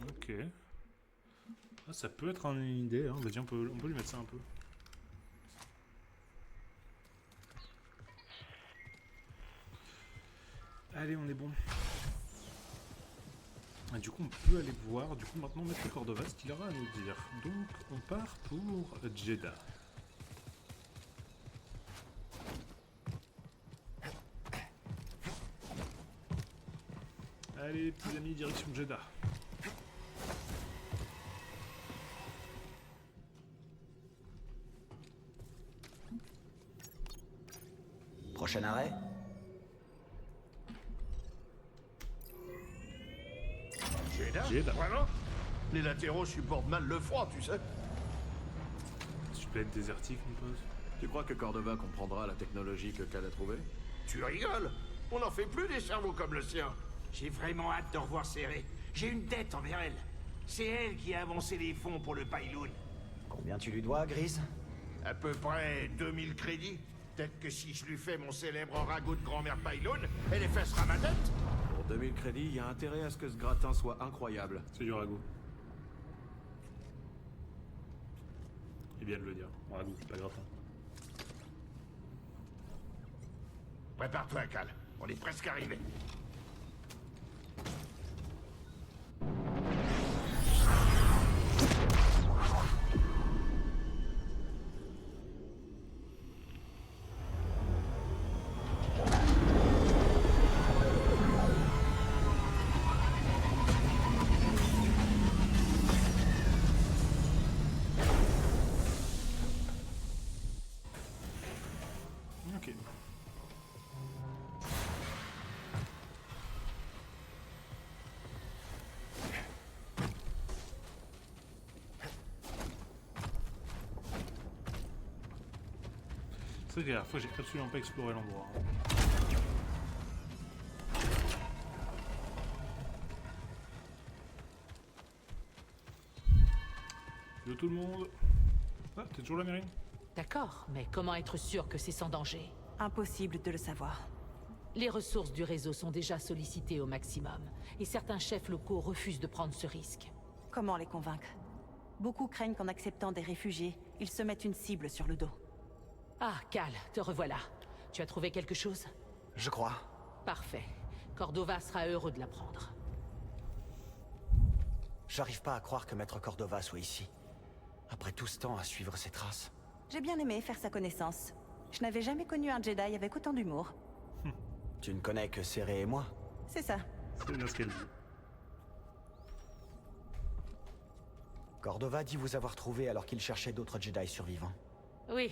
Ok. Ah, ça peut être une idée, hein. Vas-y, on peut lui mettre ça un peu. Allez, on est bon. Ah, du coup, on peut aller voir. Du coup, maintenant, Maître Cordova, ce qu'il aura à nous dire. Donc, on part pour Jeddah. Allez, petits amis, direction Jeddah. Prochain arrêt? Jeddah. Voilà. Les latéraux supportent mal le froid, tu sais. Tu peux être désertique, mon pote. Tu crois que Cordova comprendra la technologie que Cal a trouvée? Tu rigoles? On n'en fait plus des cerveaux comme le sien. J'ai vraiment hâte de revoir Céré. J'ai une dette envers elle. C'est elle qui a avancé les fonds pour le Pyloon. Combien tu lui dois, Grise? À peu près 2000 crédits. Peut-être que si je lui fais mon célèbre ragoût de grand-mère Pyloon, elle effacera ma dette. Pour 2000 crédits, il y a intérêt à ce que ce gratin soit incroyable. C'est du ragoût. Il vient de le dire. Ragoût, pas gratin. Prépare-toi, Cal. On est presque arrivé. Ok. C'est vrai que la dernière fois, j'ai absolument pas exploré l'endroit. Yo tout le monde. Ah, t'es toujours là, Mérine? D'accord, mais comment être sûr que c'est sans danger? Impossible de le savoir. Les ressources du réseau sont déjà sollicitées au maximum, et certains chefs locaux refusent de prendre ce risque. Comment les convaincre? Beaucoup craignent qu'en acceptant des réfugiés, ils se mettent une cible sur le dos. Ah, Cal, te revoilà. Tu as trouvé quelque chose? Je crois. Parfait. Cordova sera heureux de l'apprendre. J'arrive pas à croire que Maître Cordova soit ici. Après tout ce temps à suivre ses traces. J'ai bien aimé faire sa connaissance. Je n'avais jamais connu un Jedi avec autant d'humour. Tu ne connais que Céré et moi? C'est ça. C'est bien ce qu'elle dit. Cordova dit vous avoir trouvé alors qu'il cherchait d'autres Jedi survivants. Oui.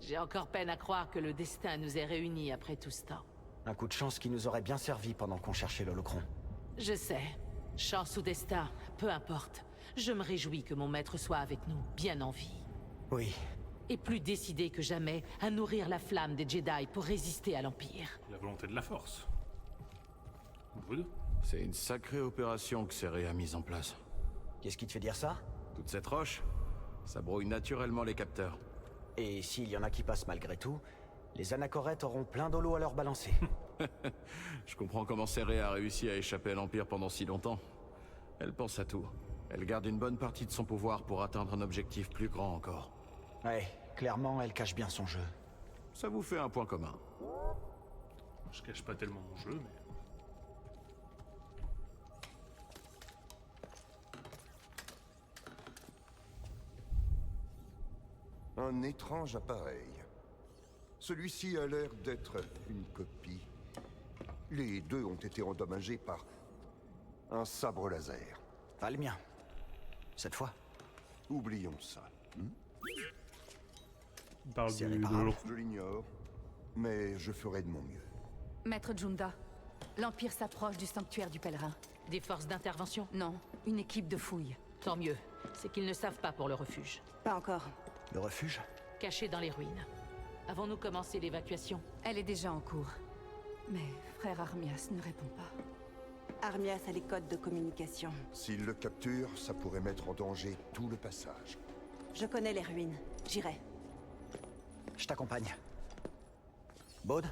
J'ai encore peine à croire que le destin nous ait réunis après tout ce temps. Un coup de chance qui nous aurait bien servi pendant qu'on cherchait l'holocron. Je sais. Chance ou destin, peu importe. Je me réjouis que mon maître soit avec nous, bien en vie. Oui. Et plus décidé que jamais à nourrir la flamme des Jedi pour résister à l'Empire. La volonté de la Force. Good. C'est une sacrée opération que Céré a mise en place. Qu'est-ce qui te fait dire ça? Toute cette roche, ça brouille naturellement les capteurs. Et s'il y en a qui passent malgré tout, les anachorètes auront plein d'holo à leur balancer. Je comprends comment Céré a réussi à échapper à l'Empire pendant si longtemps. Elle pense à tout. Elle garde une bonne partie de son pouvoir pour atteindre un objectif plus grand encore. Ouais, clairement, elle cache bien son jeu. Ça vous fait un point commun. Je cache pas tellement mon jeu, mais... Un étrange appareil. Celui-ci a l'air d'être une copie. Les deux ont été endommagés par Un sabre laser. Pas le mien. Cette fois. Oublions ça. Il parle C'est de réparable. l'autre. Je l'ignore, mais je ferai de mon mieux. Maître Junda, l'Empire s'approche du sanctuaire du pèlerin. Des forces d'intervention? Non, une équipe de fouille. Tant mieux. C'est qu'ils ne savent pas pour le refuge. Pas encore. Le refuge? Caché dans les ruines. Avons-nous commencé l'évacuation? Elle est déjà en cours. Mais frère Armias ne répond pas. Armias a les codes de communication. S'il le capture, ça pourrait mettre en danger tout le passage. Je connais les ruines. J'irai. Je t'accompagne. Baud?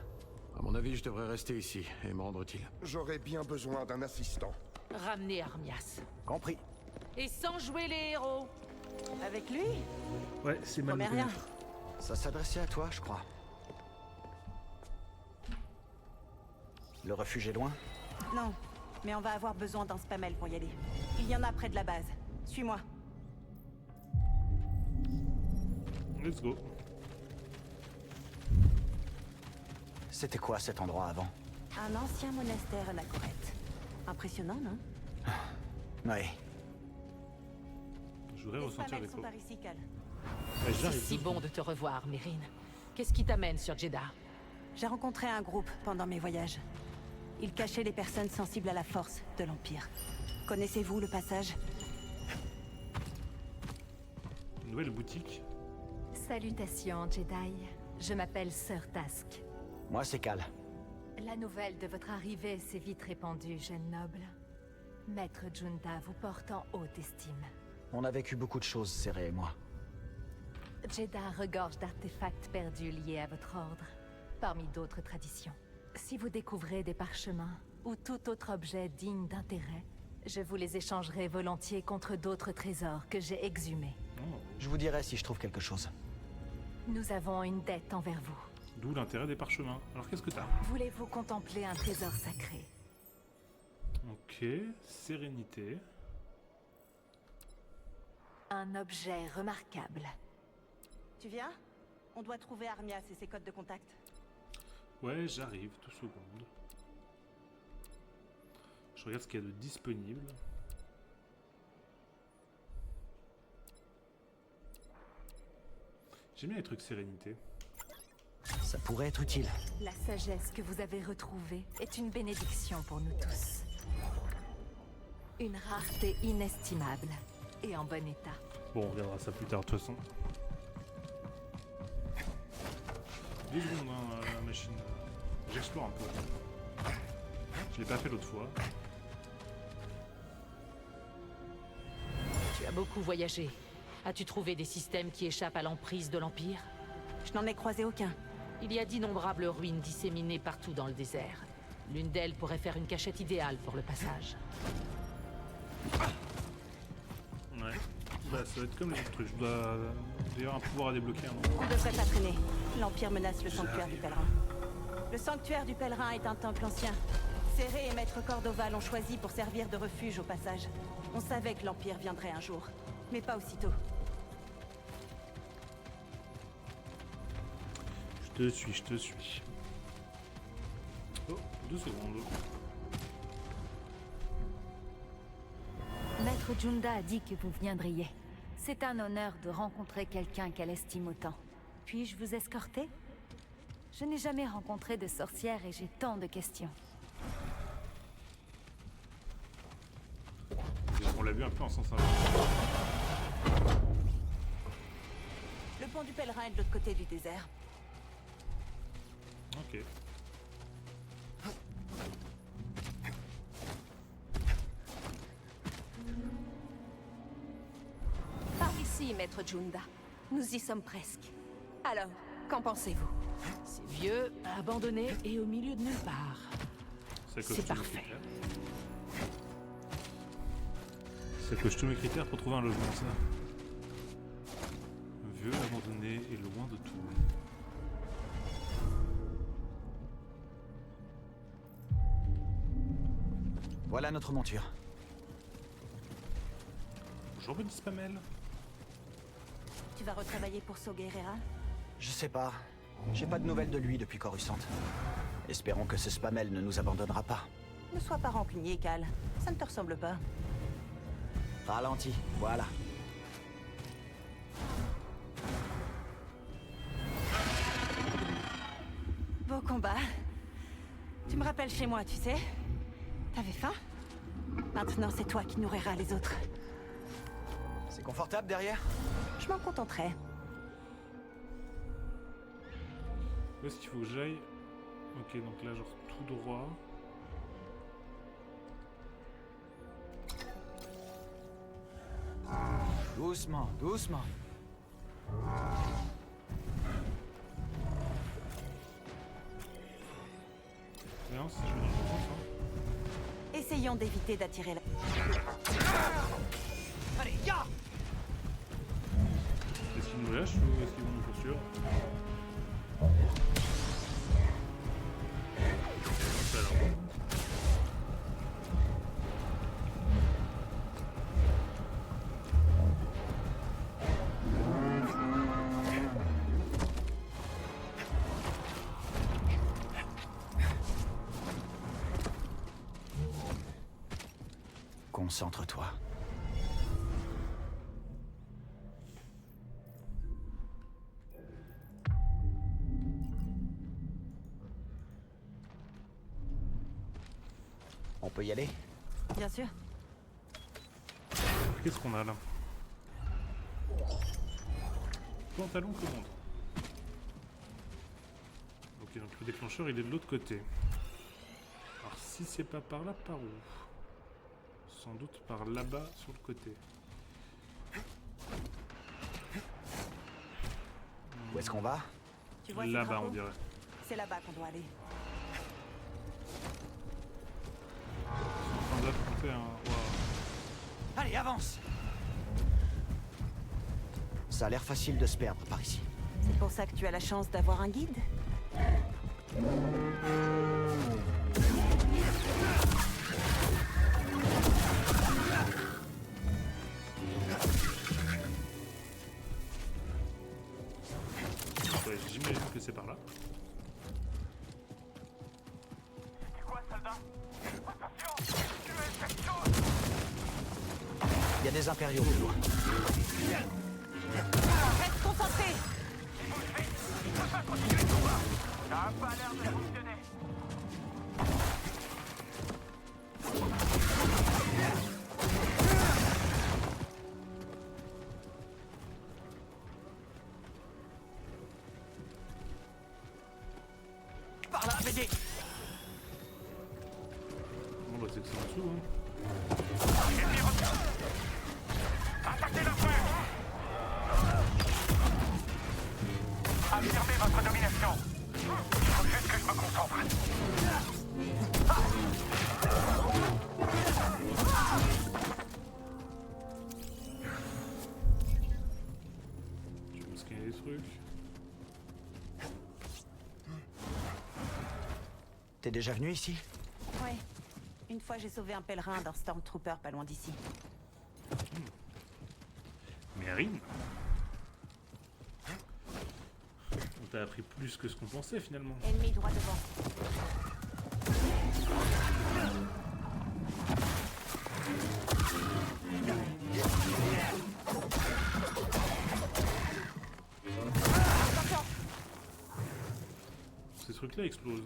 À mon avis, je devrais rester ici et me rendre utile. J'aurais bien besoin d'un assistant. Ramenez Armias. Compris. Et sans jouer les héros. Avec lui? Ouais, c'est mal. Promets rien. Ça s'adressait à toi, je crois. Le refuge est loin? Non, mais on va avoir besoin d'un spamel pour y aller. Il y en a près de la base. Suis-moi. Let's go. C'était quoi cet endroit avant? Un ancien monastère anachorète. Impressionnant, non? Ouais. Je voudrais Les ressentir spamels les sont coups. par ici, Cal. Ouais, C'est j'arrive. si bon de te revoir, Mérine. Qu'est-ce qui t'amène sur Jeddah? J'ai rencontré un groupe pendant mes voyages. Ils cachaient les personnes sensibles à la force de l'Empire. Connaissez-vous le passage? Une nouvelle boutique. Salutations, Jedi. Je m'appelle Sir Task. Moi, c'est Cal. La nouvelle de votre arrivée s'est vite répandue, jeune noble. Maître Junda vous porte en haute estime. On a vécu beaucoup de choses, Serré et moi. Jeddah regorge d'artefacts perdus liés à votre ordre, parmi d'autres traditions. Si vous découvrez des parchemins ou tout autre objet digne d'intérêt, je vous les échangerai volontiers contre d'autres trésors que j'ai exhumés. Je vous dirai si je trouve quelque chose. Nous avons une dette envers vous. D'où l'intérêt des parchemins. Alors qu'est-ce que t'as? Voulez-vous contempler un trésor sacré? Ok, sérénité. Un objet remarquable. Tu viens? On doit trouver Armias et ses codes de contact. Ouais, j'arrive, 2 secondes. Je regarde ce qu'il y a de disponible. J'aime bien les trucs sérénité. Ça pourrait être utile. La sagesse que vous avez retrouvée est une bénédiction pour nous tous. Une rareté inestimable et en bon état. Bon, on regardera ça plus tard de toute façon. 2 secondes, hein, la machine. J'explore un peu. Je l'ai pas fait l'autre fois. Tu as beaucoup voyagé. As-tu trouvé des systèmes qui échappent à l'emprise de l'Empire? Je n'en ai croisé aucun. Il y a d'innombrables ruines disséminées partout dans le désert. L'une d'elles pourrait faire une cachette idéale pour le passage. Ouais. Bah, ça va être comme les autres trucs. Je dois d'ailleurs un pouvoir à débloquer. On devrait pas traîner. L'Empire menace le sanctuaire du pèlerin. Le sanctuaire du pèlerin est un temple ancien. Serré et Maître Cordoval l'ont choisi pour servir de refuge au passage. On savait que l'Empire viendrait un jour, mais pas aussitôt. Je te suis, je te suis. Oh, 2 secondes. Maître Junda a dit que vous viendriez. C'est un honneur de rencontrer quelqu'un qu'elle estime autant. Puis-je vous escorter? Je n'ai jamais rencontré de sorcière et j'ai tant de questions. On l'a vu un peu en sens inverse. Le pont du pèlerin est de l'autre côté du désert. Ok. Par ici, Maître Junda. Nous y sommes presque. Alors, qu'en pensez-vous? C'est vieux, abandonné et au milieu de nulle part. C'est parfait. C'est le costume et critères pour trouver un logement, ça. Vieux, abandonné et loin de tout. Voilà notre monture. Bonjour, Bonnie Spamel. Tu vas retravailler pour Saw Gerrera? Je sais pas. J'ai pas de nouvelles de lui depuis Coruscant. Espérons que ce Spamel ne nous abandonnera pas. Ne sois pas rancunier, Cal. Ça ne te ressemble pas. Ralenti, voilà. Beau combat. Tu me rappelles chez moi, tu sais. T'avais faim? Maintenant, c'est toi qui nourriras les autres. C'est confortable derrière? Je m'en contenterai. Où est-ce qu'il faut que j'aille? Ok, donc là, genre tout droit. Doucement, doucement. Non, si je vais dans le bon sens, hein. Essayons d'éviter d'attirer la... Allez, ya! Est-ce qu'ils nous lâchent ou est-ce qu'ils vont nous poursuivre? Ça a l'air bon. Concentre-toi. On peut y aller? Bien sûr. Qu'est-ce qu'on a là? Pantalon commande. Ok, donc le déclencheur il est de l'autre côté. Alors si c'est pas par là, par où? Sans doute par là-bas sur le côté. Où est-ce qu'on va? Tu vois ce Là-bas drapeau? on dirait. C'est là-bas qu'on doit aller. En train d'affronter un... Wow. Allez, avance! Ça a l'air facile de se perdre par ici. C'est pour ça que tu as la chance d'avoir un guide? Ouais, j'imagine que c'est par là. C'est quoi, soldat? Attention! Tu es cette chose! Il y a des impériaux plus loin. Reste concentré! Si vous le faites, je peux pas continuer le combat! Ça a pas l'air de fonctionner! Par là, BD! Bon bah c'est que c'est en dessous, hein. Ennemi reçu! Attaquez la flèche! Affirmez votre domination! Il faut juste que je me concentre! Je vais me scanner des trucs. T'es déjà venu ici? Ouais. Une fois, j'ai sauvé un pèlerin d'un Stormtrooper pas loin d'ici. Mérine. On t'a appris plus que ce qu'on pensait finalement. Ennemi droit devant. Attention! Ces trucs-là explosent.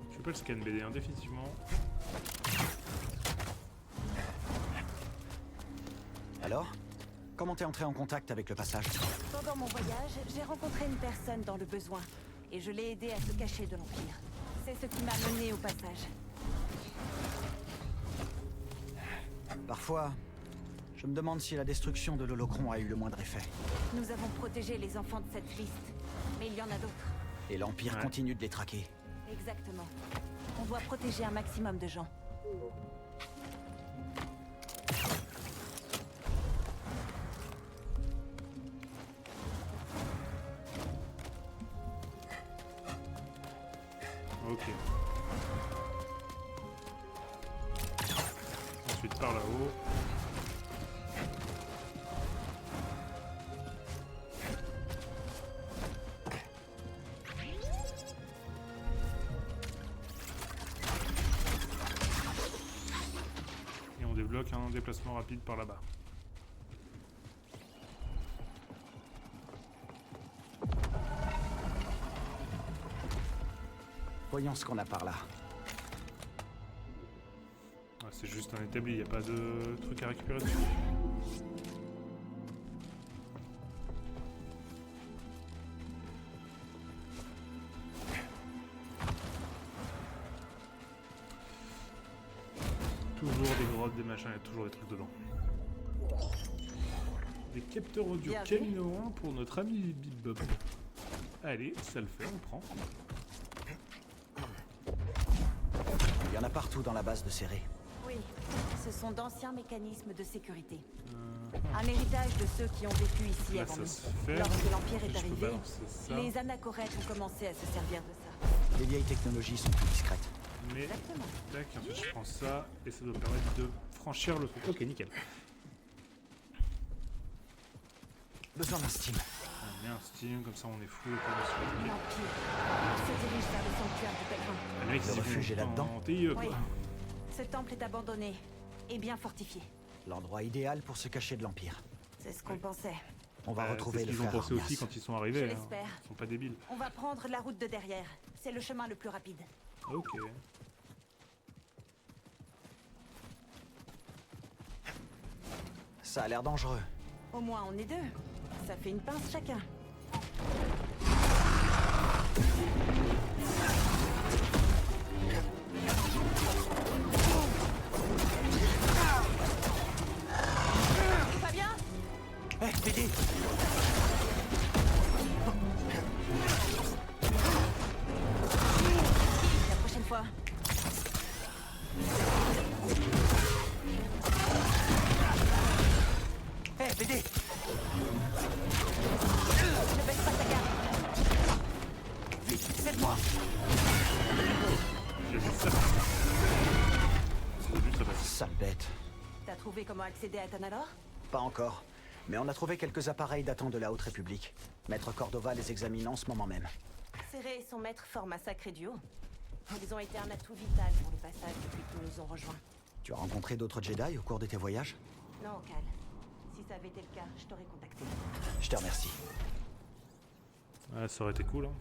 Je peux pas le scan BD, hein, définitivement. Alors? Comment t'es entré en contact avec le passage? Pendant mon voyage, j'ai rencontré une personne dans le besoin. Et je l'ai aidé à se cacher de l'Empire. C'est ce qui m'a mené au passage. Parfois, je me demande si la destruction de l'Holocron a eu le moindre effet. Nous avons protégé les enfants de cette liste. Mais il y en a d'autres. Et l'Empire continue de les traquer. Exactement. On doit protéger un maximum de gens. Ok. ensuite par là-haut. Et on débloque un déplacement rapide par là-bas. Voyons ce qu'on a par là. Ah, c'est juste un établi, il n'y a pas de truc à récupérer dessus. Toujours des grottes, des machins, il y a toujours des trucs dedans. Des capteurs audio Camino 1 pour notre ami Bip-Bob. Allez, ça le fait, on prend. Il y en a partout dans la base de Serré. Oui, ce sont d'anciens mécanismes de sécurité. Un héritage de ceux qui ont vécu ici là, avant nous. fait. Lorsque l'Empire est Je peux arrivé, balancer ça. les anachorètes ont commencé à se servir de ça. Les vieilles technologies sont plus discrètes. Mais, Exactement. tac, ensuite je prends ça et ça doit permettre de franchir le truc. Ok, nickel. Besoin d'un steam. On met un steam, comme ça on est fou. L'Empire se dirige vers le sanctuaire du pèlerin. Le mec, Le refuge est là-dedans. Oui. Ce temple est abandonné et bien fortifié. L'endroit idéal pour se cacher de l'Empire. C'est ce qu'on pensait. On va retrouver le Ils ont frère pensé Armias. aussi quand ils sont Je arrivés. Hein. l'espère. Ils sont pas débiles. On va prendre la route de derrière. C'est le chemin le plus rapide. Ok. Ça a l'air dangereux. Au moins on est deux. Ça fait une pince chacun. Pas bien? Hé, Teddy! La prochaine fois. Hé, BD! Ne baisse pas ta garde. Vite, aide-moi! J'ai vu ça. C'est juste ça. Sale bête. T'as trouvé comment accéder à Tanalor? Pas encore. Mais on a trouvé quelques appareils datant de la Haute République. Maître Cordova les examine en ce moment même. Serré et son maître forment un sacré duo. Ils ont été un atout vital pour le passage depuis qu'ils nous ont rejoints. Tu as rencontré d'autres Jedi au cours de tes voyages? Non, Cal. Si ça avait été le cas, je t'aurais contacté. Je te remercie. Ah, ça aurait été cool. Hein.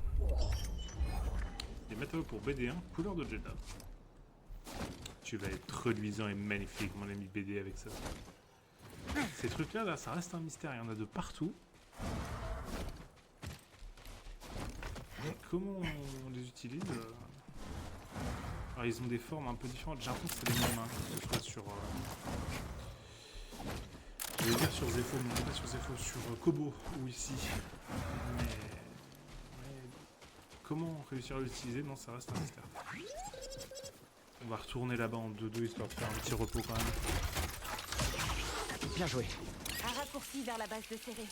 Des matériaux pour BD1, couleur de Jedi. Tu vas être reluisant et magnifique, mon ami BD, avec ça. Ces trucs-là, là, ça reste un mystère. Il y en a de partout. Et comment on les utilise Alors, ils ont des formes un peu différentes. J'ai l'impression que c'est les mêmes, hein, que ce soit sur... Je vais dire sur Zepho, mais pas sur Zepho, sur Kobo ou ici. Mais comment réussir à l'utiliser? Non, ça reste un mystère. On va retourner là-bas en 2-2 histoire de faire un petit repos quand même. Bien joué. Un raccourci vers la base de Serré.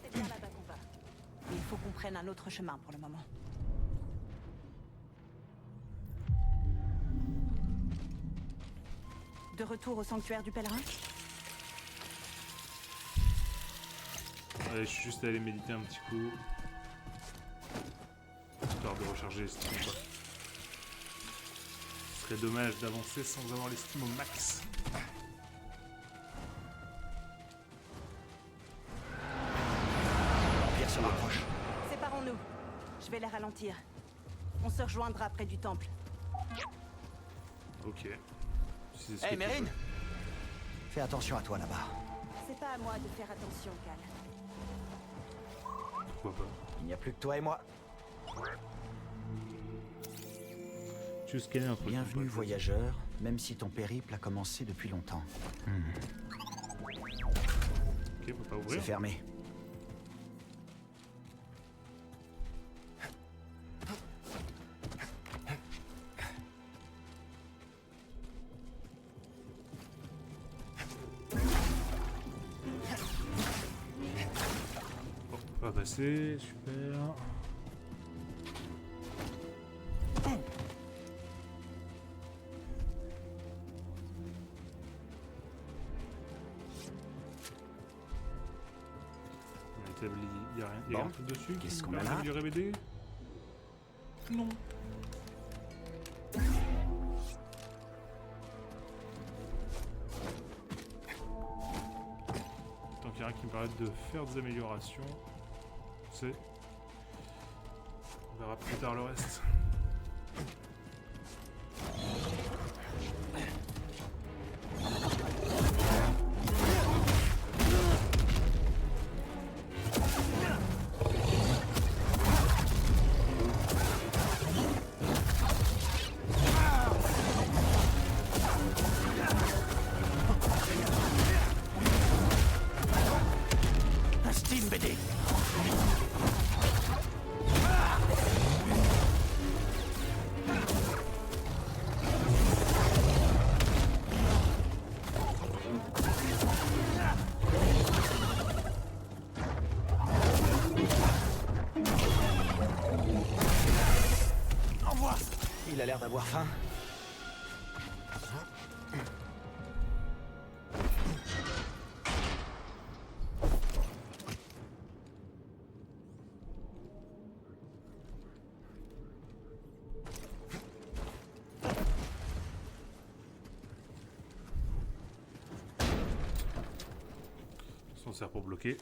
C'est bien là-bas qu'on va. Mais il faut qu'on prenne un autre chemin pour le moment. De retour au sanctuaire du pèlerin? Allez, je suis juste allé méditer un petit coup. Histoire de recharger l'estime, quoi. Ce serait dommage d'avancer sans avoir l'estime au max. L'Empire se rapproche. Séparons-nous. Je vais les ralentir. On se rejoindra près du temple. Ok. Si Hé, Mérine! Fais attention à toi là-bas. C'est pas à moi de faire attention, Cal. Pourquoi pas? Il n'y a plus que toi et moi. Tu veux scanner un truc? Bienvenue, voyageur, même si ton périple a commencé depuis longtemps. Ok, faut pas ouvrir. C'est fermé. Bon, on va passer, super. Il y a Bon, un truc dessus qui qu'est-ce me qu'on a permet là? d'améliorer BD? Non. Tant qu'il y a rien qui me permette de faire des améliorations, c'est... On verra plus tard le reste. Un Steam BD. Envoie. Il a l'air d'avoir faim. On s'en sert pour bloquer.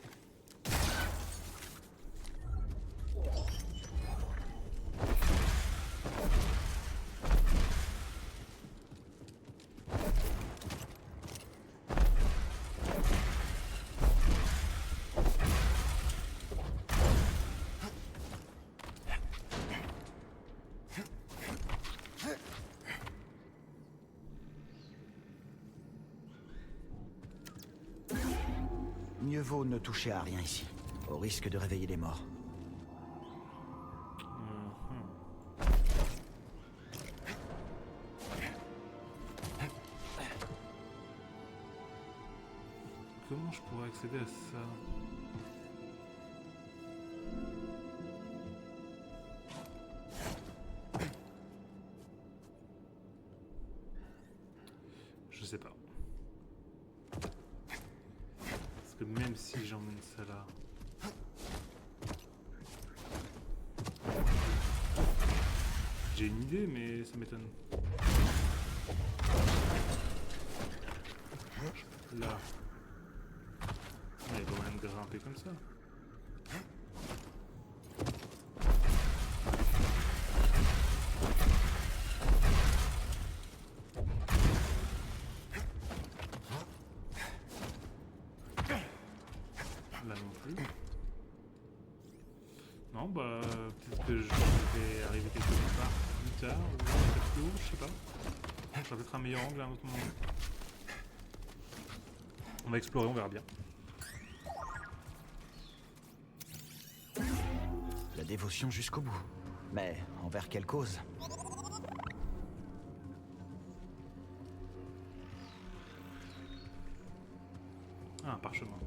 Mieux vaut ne toucher à rien ici, au risque de réveiller les morts. Comment je pourrais accéder à ça? Je sais pas. Parce que même si j'emmène ça là... J'ai une idée, mais ça m'étonne. Là. Il y a quand même grimper comme ça. Là non plus. Non, bah peut-être que je vais arriver quelque part plus tard, ou peut-être plus haut, je sais pas. Ça va peut-être un meilleur angle à un autre moment. On va explorer, on verra bien. La dévotion jusqu'au bout. Mais envers quelle cause? Ah, un parchemin.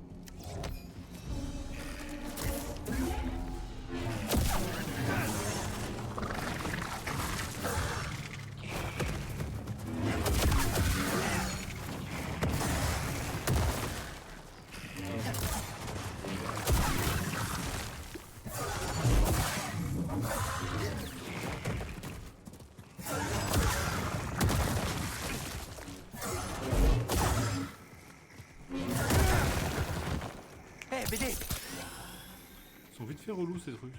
Hé, BD! Ils sont vite fait relous ces trucs.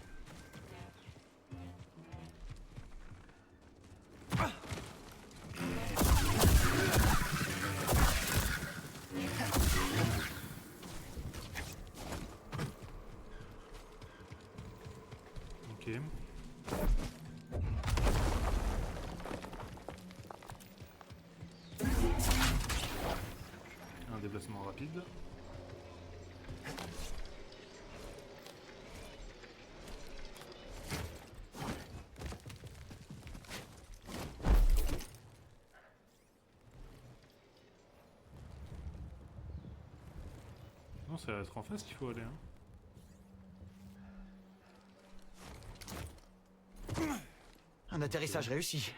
Ok. Un déplacement rapide. Non, ça va être en face qu'il faut aller. Hein. Un atterrissage réussi.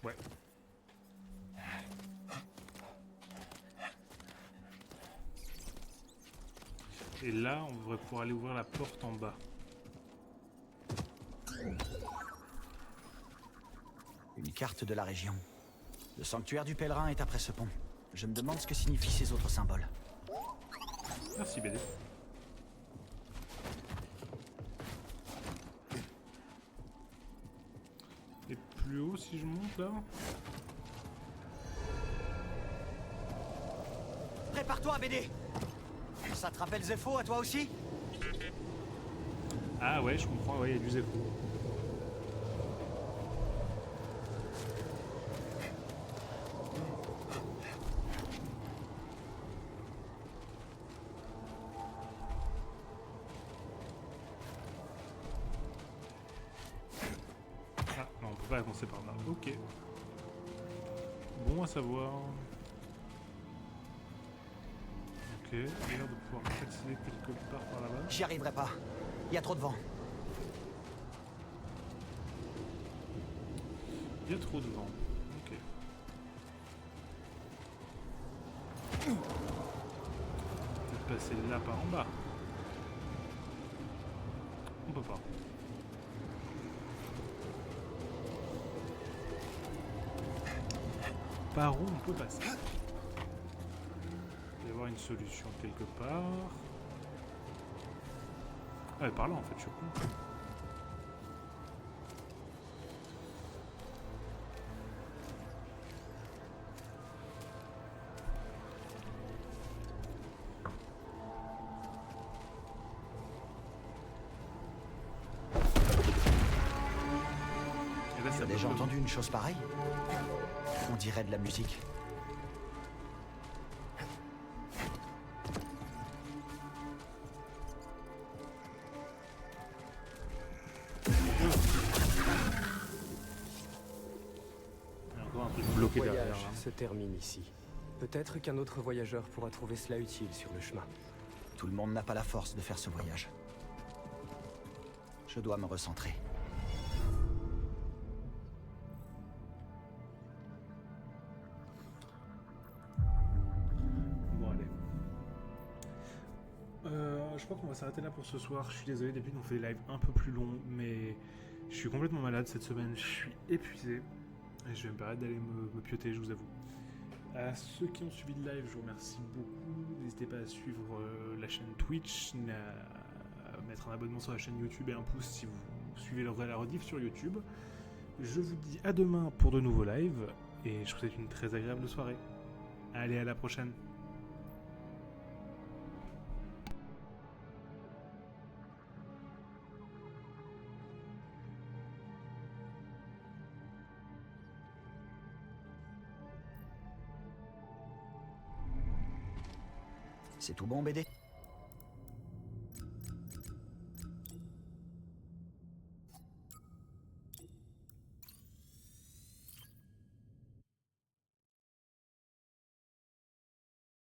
Ouais. Et là, on devrait pouvoir aller ouvrir la porte en bas. Une carte de la région. Le sanctuaire du pèlerin est après ce pont. Je me demande ce que signifient ces autres symboles. Merci BD. Et plus haut si je monte là. Prépare-toi, BD. Ça te rappelle Zepho à toi aussi? Ah ouais, je comprends, ouais, il y a du Zepho. Ah, non, on peut pas avancer par là. Ok. Bon à savoir. Ok, il a l'air de pouvoir accéder quelque part par là-bas. J'y arriverai pas. Il y a trop de vent. Il y a trop de vent. Ok. Peut-être passer là par en bas. On peut pas. Par où on peut passer? Il va y avoir une solution quelque part. Ah mais par là en fait, je suis con. Tu as déjà entendu une chose pareille? On dirait de la musique. Le voyage se termine ici. Peut-être qu'un autre voyageur pourra trouver cela utile sur le chemin. Tout le monde n'a pas la force de faire ce voyage. Je dois me recentrer. Bon allez. Je crois qu'on va s'arrêter là pour ce soir. Je suis désolé, d'habitude on fait des lives un peu plus longs, mais je suis complètement malade cette semaine. Je suis épuisé. Et je vais me permettre d'aller me pioter, je vous avoue. À ceux qui ont suivi le live, je vous remercie beaucoup. N'hésitez pas à suivre la chaîne Twitch, à mettre un abonnement sur la chaîne YouTube et un pouce si vous suivez la rediff sur YouTube. Je vous dis à demain pour de nouveaux lives et je vous souhaite une très agréable soirée. Allez, à la prochaine. C'est tout bon, BD?